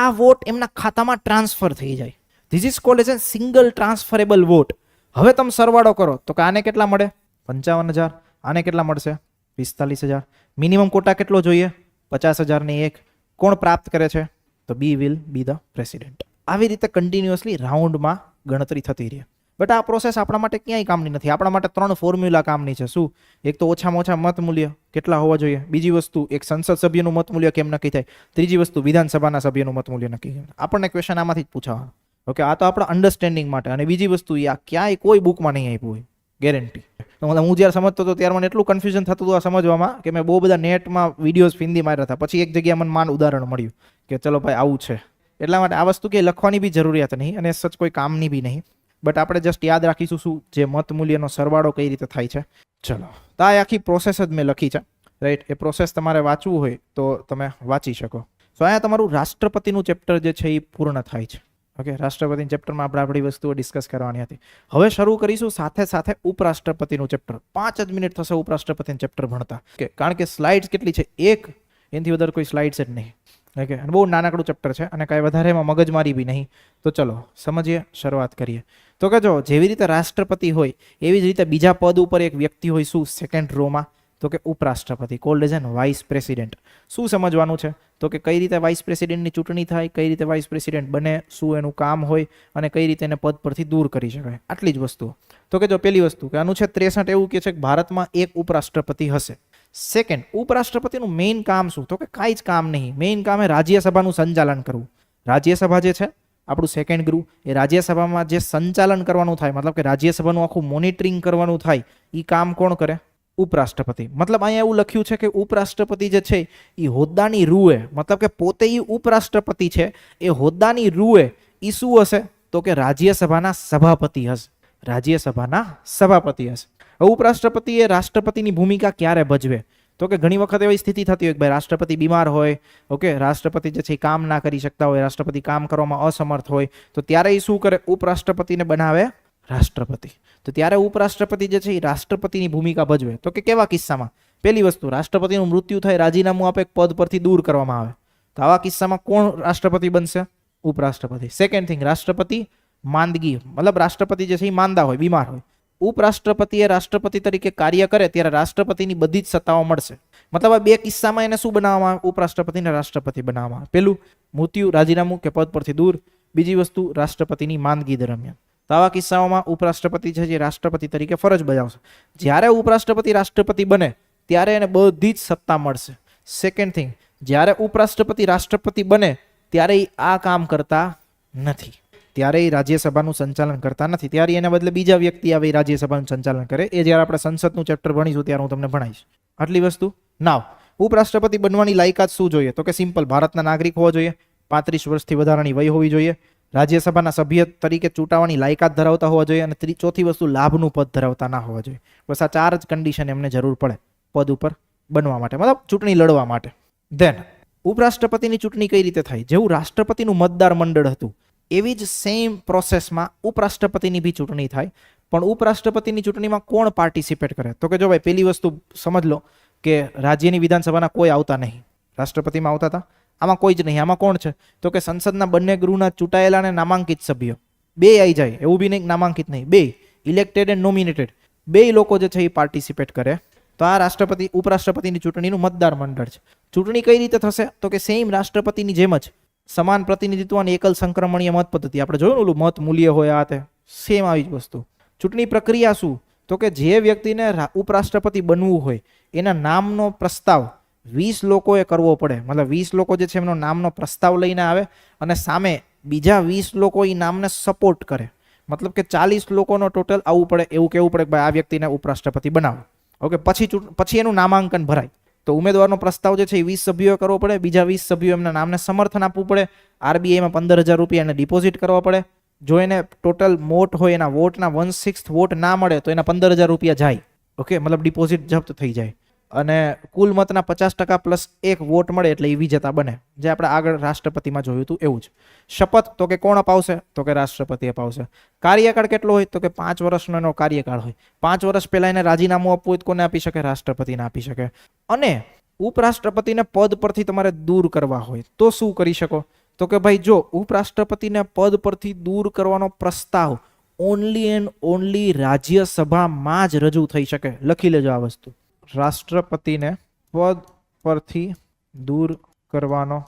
આ વોટ એમના ખાતામાં ટ્રાન્સફર થઈ જાય. This is called as a single transferable vote. હવે તમે સરવાળો કરો તો કે આને કેટલા મળે? 55,000. આને કેટલા મળશે? 45,000. મિનિમમ કોટા કેટલો જોઈએ? 50,000 ને 1. કોણ પ્રાપ્ત કરે છે? તો બી વિલ બી ધ પ્રેસિડેન્ટ. આવી રીતે કન્ટિન્યુઅસલી રાઉન્ડમાં ગણતરી થતી રહે. બટ આ પ્રોસેસ આપણા માટે ક્યાંય કામની નથી. આપણા માટે 3 ફોર્મ્યુલા કામની છે. શું? એક તો ઓછામાં ઓછા મત મૂલ્ય કેટલા હોવા જોઈએ, બીજી વસ્તુ એક સંસદ સભ્યનું મત મૂલ્ય કેમ નક્કી થાય, ત્રીજી વસ્તુ વિધાનસભાના સભ્યનું મત મૂલ્ય નક્કી થાય. આપણને ક્વેશ્ચન આમાંથી જ પૂછાવાનું. ઓકે, આ તો આપણા અન્ડરસ્ટેન્ડિંગ માટે. અને બીજી વસ્તુ આ ક્યાંય કોઈ બુકમાં નહીં આપ્યું હોય, ગેરંટી. તો હું જ્યારે સમજતો હતો ત્યારે મને એટલું કન્ફ્યુઝન થતું હતું આ સમજવામાં કે મેં બહુ બધા નેટમાં વિડીયોઝ હિન્દી માર્યા હતા. પછી એક જગ્યાએ મને ઉદાહરણ મળ્યું કે ચલો ભાઈ આવું છે. એટલા માટે આ વસ્તુ કે લખવાની બી જરૂરિયાત નહીં અને સચ કોઈ કામની બી નહીં. બટ આપણે જસ્ટ યાદ રાખીશું શું જે મત મૂલ્યનો સરવાળો કઈ રીતે થાય છે. ચલો, તો આ આખી પ્રોસેસ જ મેં લખી છે, રાઈટ. એ પ્રોસેસ તમારે વાંચવું હોય તો તમે વાંચી શકો. સો અહીંયા તમારું રાષ્ટ્રપતિનું ચેપ્ટર જે છે એ પૂર્ણ થાય છે. ઓકે, રાષ્ટ્રપતિના ચેપ્ટરમાં આપણે આપણી વસ્તુઓ ડિસ્કસ કરવાની હતી. હવે શરૂ કરીશું સાથે સાથે ઉપરાષ્ટ્રપતિનું ચેપ્ટર. 5 જ મિનિટ થશે ઉપરાષ્ટ્રપતિનું ચેપ્ટર ભણતા. ઓકે, કારણ કે સ્લાઇડ્સ કેટલી છે? એક, એનાથી વધારે કોઈ સ્લાઇડ્સ જ નહીં. ઓકે, અને બહુ નાનકડું ચેપ્ટર છે અને કાંઈ વધારે એમાં મગજમારી બી નહીં. તો ચલો સમજીએ, શરૂઆત કરીએ. તો કે જો જેવી રીતે રાષ્ટ્રપતિ હોય એવી જ રીતે બીજા પદ ઉપર એક વ્યક્તિ હોય. શું? સેકન્ડ રોમાં. તો કે ઉપરાષ્ટ્રપતિ, called as an vice president. શું સમજવાનું છે? તો કે કઈ રીતે વાઇસ પ્રેસિડેન્ટની ચૂંટણી થાય, કઈ રીતે વાઇસ પ્રેસિડેન્ટ બને, શું એનું કામ હોય અને કઈ રીતે એને પદ પરથી દૂર કરી શકાય. આટલી જ વસ્તુઓ. તો કે જો પહેલી વસ્તુ કે અનુચ્છેદ 63 એવું કહે છે કે ભારતમાં એક ઉપરાષ્ટ્રપતિ હશે. સેકન્ડ, ઉપરાષ્ટ્રપતિનું મેઇન કામ શું? તો કે કાંઈ જ કામ નહીં. મેઇન કામ એ રાજ્યસભાનું સંચાલન કરવું. રાજ્યસભા જે છે આપણું સેકન્ડ ગૃહ, એ રાજ્યસભામાં જે સંચાલન કરવાનું થાય, મતલબ કે રાજ્યસભાનું આખું મોનિટરિંગ કરવાનું થાય, એ કામ કોણ કરે? ઉપરાષ્ટ્રપતિ. મતલબ અહીંયા એવું લખ્યું છે કે ઉપરાષ્ટ્રપતિ જે છે એ હોદ્દાની રૂએ, મતલબ કે પોતે એ ઉપરાષ્ટ્રપતિ છે, એ હોદ્દાની રૂએ એ શું હશે? તો કે રાજ્યસભાના સભાપતિ હશે. રાજ્યસભાના સભાપતિ હશે. ઉપરાષ્ટ્રપતિ એ રાષ્ટ્રપતિની ભૂમિકા ક્યારે ભજવે? તો કે ઘણી વખત એવી સ્થિતિ થતી હોય કે ભાઈ રાષ્ટ્રપતિ બીમાર હોય, ઓકે, રાષ્ટ્રપતિ જે છે એ કામ ના કરી શકતા હોય, રાષ્ટ્રપતિ કામ કરવામાં અસમર્થ હોય, તો ત્યારે એ શું કરે? ઉપરાષ્ટ્રપતિને બનાવે રાષ્ટ્રપતિ. તો ત્યારે ઉપરાષ્ટ્રપતિ જે છે એ રાષ્ટ્રપતિની ભૂમિકા ભજવે. તો કે કેવા કિસ્સામાં? પહેલી વસ્તુ, રાષ્ટ્રપતિનું મૃત્યુ થાય, રાજીનામું આપે, પદ પરથી દૂર કરવામાં આવે, તો આવા કિસ્સામાં કોણ રાષ્ટ્રપતિ બનશે? ઉપરાષ્ટ્રપતિ. સેકન્ડ થિંગ, રાષ્ટ્રપતિ માંદગી, મતલબ રાષ્ટ્રપતિ જે છે એ માંદા હોય, બીમાર હોય, ઉપરાષ્ટ્રપતિ એ રાષ્ટ્રપતિ તરીકે કાર્ય કરે ત્યારે રાષ્ટ્રપતિની બધી જ સત્તાઓ મળશે. મતલબ આ બે કિસ્સામાં એને શું બનાવવામાં આવે? ઉપરાષ્ટ્રપતિને રાષ્ટ્રપતિ બનાવવામાં આવે. પેલું મૃત્યુ, રાજીનામું કે પદ પરથી દૂર. બીજી વસ્તુ રાષ્ટ્રપતિની માંદગી દરમિયાન. તો આવા કિસ્સાઓમાં ઉપરાષ્ટ્રપતિ છે જે રાષ્ટ્રપતિ તરીકે ફરજ બજાવશે. જ્યારે ઉપરાષ્ટ્રપતિ રાષ્ટ્રપતિ બને ત્યારે એને બધી જ સત્તા મળશે. સેકન્ડ થિંગ, જ્યારે ઉપરાષ્ટ્રપતિ રાષ્ટ્રપતિ બને ત્યારે આ કામ કરતા નથી. ત્યારે એ રાજ્યસભાનું સંચાલન કરતા નથી, ત્યારે એના બદલે બીજા વ્યક્તિ આવે એ રાજ્યસભાનું સંચાલન કરે. એ જ્યારે આપણે સંસદનું ચેપ્ટર ભણીશું ત્યારે હું તમને ભણાવીશ આટલી વસ્તુ. નાવ ઉપરાષ્ટ્રપતિ બનવાની લાયકાત શું જોઈએ? તો કે સિમ્પલ, ભારતના નાગરિક હોવા જોઈએ, 35 વર્ષથી વધારાની વય હોવી જોઈએ, રાજ્યસભાના સભ્ય તરીકે ચૂંટાવાની લાયકાત ધરાવતા હોવા જોઈએ, અને ચોથી વસ્તુ લાભનું પદ ધરાવતા ના હોવા જોઈએ. બસ આ 4 જ કન્ડિશન એમને જરૂર પડે પદ ઉપર બનવા માટે, મતલબ ચૂંટણી લડવા માટે. ધેન ઉપરાષ્ટ્રપતિની ચૂંટણી કઈ રીતે થાય? જેવું રાષ્ટ્રપતિનું મતદાર મંડળ હતું એવી જ સેમ પ્રોસેસમાં ઉપરાષ્ટ્રપતિની બી ચૂંટણી થાય. પણ ઉપરાષ્ટ્રપતિની ચૂંટણીમાં કોણ પાર્ટિસિપેટ કરે? તો કે જો ભાઈ પહેલી વસ્તુ સમજ લો કે રાજ્યની વિધાનસભાના કોઈ આવતા નહીં. રાષ્ટ્રપતિમાં આવતા હતા, આમાં કોઈ જ નહીં. આમાં કોણ છે? તો કે સંસદના બંને ગૃહના ચૂંટાયેલા અને નામાંકિત સભ્યો બે આવી જાય, એવું બી નહીં નામાંકિત નહીં, બે ઇલેક્ટેડ એન્ડ નોમિનેટેડ બે લોકો જે છે એ પાર્ટિસિપેટ કરે. તો આ રાષ્ટ્રપતિ ઉપરાષ્ટ્રપતિની ચૂંટણીનું મતદાર મંડળ છે. ચૂંટણી કઈ રીતે થશે? તો કે સેમ રાષ્ટ્રપતિની જેમ જ સમાન પ્રતિનિધિત્વ અને એકલ સંક્રમણીય મત પદ્ધતિ. આપણે જોયું ઓલું મત મૂલ્ય હોય આ તે સેમ આવી જ વસ્તુ. ચૂંટણી પ્રક્રિયા શું? તો કે જે વ્યક્તિને ઉપરાષ્ટ્રપતિ બનવું હોય એના નામનો પ્રસ્તાવ 20 લોકોએ કરવો પડે. મતલબ 20 લોકો જે છે એમનો નામનો પ્રસ્તાવ લઈને આવે અને સામે બીજા 20 લોકો એ નામને સપોર્ટ કરે. મતલબ કે 40 લોકોનો ટોટલ આવવું પડે, એવું કહેવું પડે કે ભાઈ આ વ્યક્તિને ઉપરાષ્ટ્રપતિ બનાવો. ઓકે, પછી એનું નામાંકન ભરાય. તો ઉમેદવારનો પ્રસ્તાવ જે છે એ 20 સભ્યોએ કરવો પડે, બીજા 20 સભ્યો એમના નામને સમર્થન આપવું પડે, આરબીઆઈમાં 15,000 રૂપિયા એને ડિપોઝિટ કરવા પડે. જો એને ટોટલ વોટ હોય એના વોટના 1/6 વોટ ના મળે તો એના 15,000 રૂપિયા જાય. ઓકે, મતલબ ડિપોઝિટ જપ્ત થઈ જાય. અને કુલ મતના 50% પ્લસ 1 વોટ મળે એટલે એ વિજેતા બને, જે આપણે આગળ રાષ્ટ્રપતિમાં જોયું હતું એવું જ. શપથ તો કે કોણ અપાવશે? તો કે રાષ્ટ્રપતિ અપાવશે. કાર્યકાળ કેટલો હોય? તો કે 5 વર્ષનો એનો કાર્યકાળ હોય. 5 વર્ષ પહેલા એને રાજીનામું આપવું હોય તો કોને આપી શકે? રાષ્ટ્રપતિને આપી શકે. અને ઉપરાષ્ટ્રપતિને પદ પરથી તમારે દૂર કરવા હોય તો શું કરી શકો? તો કે ભાઈ જો ઉપરાષ્ટ્રપતિને પદ પરથી દૂર કરવાનો પ્રસ્તાવ ઓનલી એન્ડ ઓનલી રાજ્યસભામાં જ રજૂ થઈ શકે. લખી લેજો આ વસ્તુ. રાષ્ટ્રપતિને પદ પરથી દૂર કરવાનો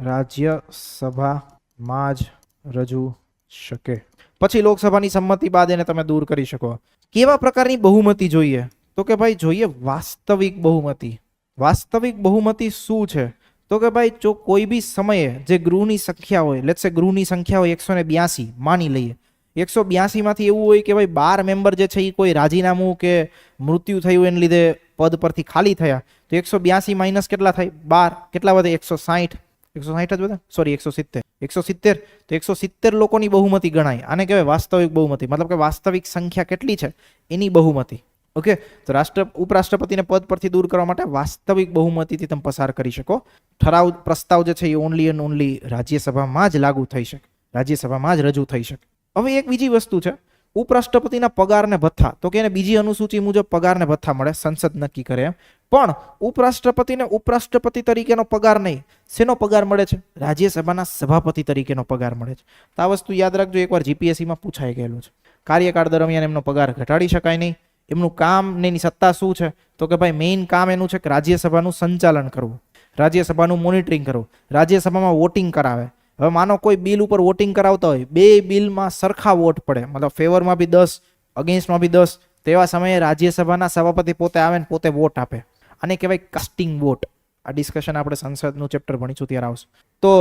રાજ્યસભામાં જ રજૂ શકે. પછી લોકસભાની સંમતિ બાદ એને તમે દૂર કરી શકો. કેવા પ્રકારની બહુમતી જોઈએ? તો કે ભાઈ જોઈએ વાસ્તવિક બહુમતી. વાસ્તવિક બહુમતી શું છે? તો કે ભાઈ જો કોઈ બી સમયે જે ગૃહની સંખ્યા હોય, લેટ્સ સે ગૃહની સંખ્યા હોય 182 માની લઈએ, 182 માંથી એવું હોય કે ભાઈ 12 મેમ્બર જે છે એ કોઈ રાજીનામું કે મૃત્યુ થયું એને લીધે પદ પરથી ખાલી થયા, તો 182 માઇનસ કેટલા થાય? 12. કેટલા વધે? 160. 160 જ વધે, સોરી 170. 170 તો 170 લોકોની બહુમતી ગણાય. આને કહેવાય વાસ્તવિક બહુમતી. મતલબ કે વાસ્તવિક સંખ્યા કેટલી છે એની બહુમતી. ઓકે, તો ઉપરાષ્ટ્રપતિને પદ પરથી દૂર કરવા માટે વાસ્તવિક બહુમતીથી તમે પસાર કરી શકો. ઠરાવ પ્રસ્તાવ જે છે એ ઓનલી એન્ડ ઓનલી રાજ્યસભામાં જ લાગુ થઈ શકે, રાજ્યસભામાં જ રજૂ થઈ શકે. હવે એક બીજી વસ્તુ છે, ઉપરાષ્ટ્રપતિના પગાર ને ભથ્થા. તો કે એને બીજી અનુસૂચિ મુજબ પગાર ને ભથ્થા મળે, સંસદ નક્કી કરે એમ. પણ ઉપરાષ્ટ્રપતિને ઉપરાષ્ટ્રપતિ તરીકેનો પગાર નહીં. શેનો પગાર મળે છે? રાજ્યસભાના સભાપતિ તરીકેનો પગાર મળે છે. તો આ વસ્તુ યાદ રાખજો, એકવાર જીપીએસસીમાં પૂછાઈ ગયેલું છે. કાર્યકાળ દરમિયાન એમનો પગાર ઘટાડી શકાય નહીં. એમનું કામ ને એની સત્તા શું છે? તો કે ભાઈ મેઇન કામ એનું છે કે રાજ્યસભાનું સંચાલન કરવું, રાજ્યસભાનું મોનિટરિંગ કરવું, રાજ્યસભામાં વોટિંગ કરાવે. હવે માનો કોઈ બિલ ઉપર વોટિંગ કરાવતા હોય, બે બિલમાં સરખા વોટ પડે, મતલબ ફેવરમાં બી 10, અગેન્સ્ટમાં બી 10, તેવા સમયે રાજ્યસભાના સભાપતિ પોતે આવે ને પોતે વોટ આપે. આને કહેવાય કાસ્ટિંગ વોટ. આ ડિસ્કશન આપણે સંસદનું ચેપ્ટર ભણીશું ત્યારે આવશે. તો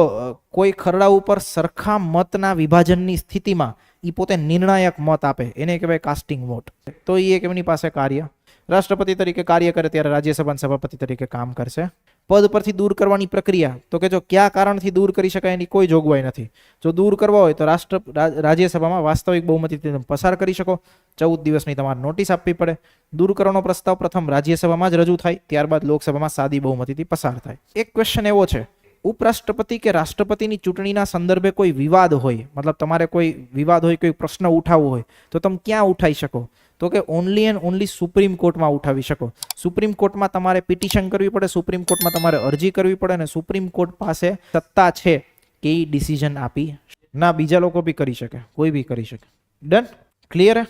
કોઈ ખરડા ઉપર સરખા મતના વિભાજનની સ્થિતિમાં એ પોતે નિર્ણાયક મત આપે, એને કહેવાય કાસ્ટિંગ વોટ. તો એ એક એમની પાસે કાર્ય. રાષ્ટ્રપતિ તરીકે કાર્ય કરે ત્યારે રાજ્યસભાના સભાપતિ તરીકે કામ કરશે. પદ પરથી દૂર કરવાની પ્રક્રિયા, તો કે જો કયા કારણથી દૂર કરી શકાય એની કોઈ જોગવાઈ નથી. જો દૂર કરવા હોય તો રાજ્યસભામાં વાસ્તવિક બહુમતીથી તમે પસાર કરી શકો. 14 દિવસની તમારે નોટિસ આપવી પડે. દૂર કરવાનો પ્રસ્તાવ પ્રથમ રાજ્યસભામાં જ રજૂ થાય, ત્યારબાદ લોકસભામાં સાદી બહુમતીથી પસાર થાય. એક ક્વેશ્ચન એવો છે, ઉપરાષ્ટ્રપતિ કે રાષ્ટ્રપતિની ચૂંટણીના સંદર્ભે કોઈ વિવાદ હોય, મતલબ તમારે કોઈ વિવાદ હોય, કોઈ પ્રશ્ન ઉઠાવવો હોય તો તમે ક્યાં ઉઠાવી શકો? તો કે ઓનલી એન્ડ ઓનલી સુપ્રીમ કોર્ટમાં ઉઠાવી શકો. સુપ્રીમ કોર્ટમાં તમારે પિટિશન કરવી પડે, સુપ્રીમ કોર્ટમાં તમારે અરજી કરવી પડે, અને સુપ્રીમ કોર્ટ પાસે સત્તા છે કે ડિસિઝન આપી ના. બીજા લોકો બી કરી શકે, કોઈ બી કરી શકે. ડન? ક્લિયર હે?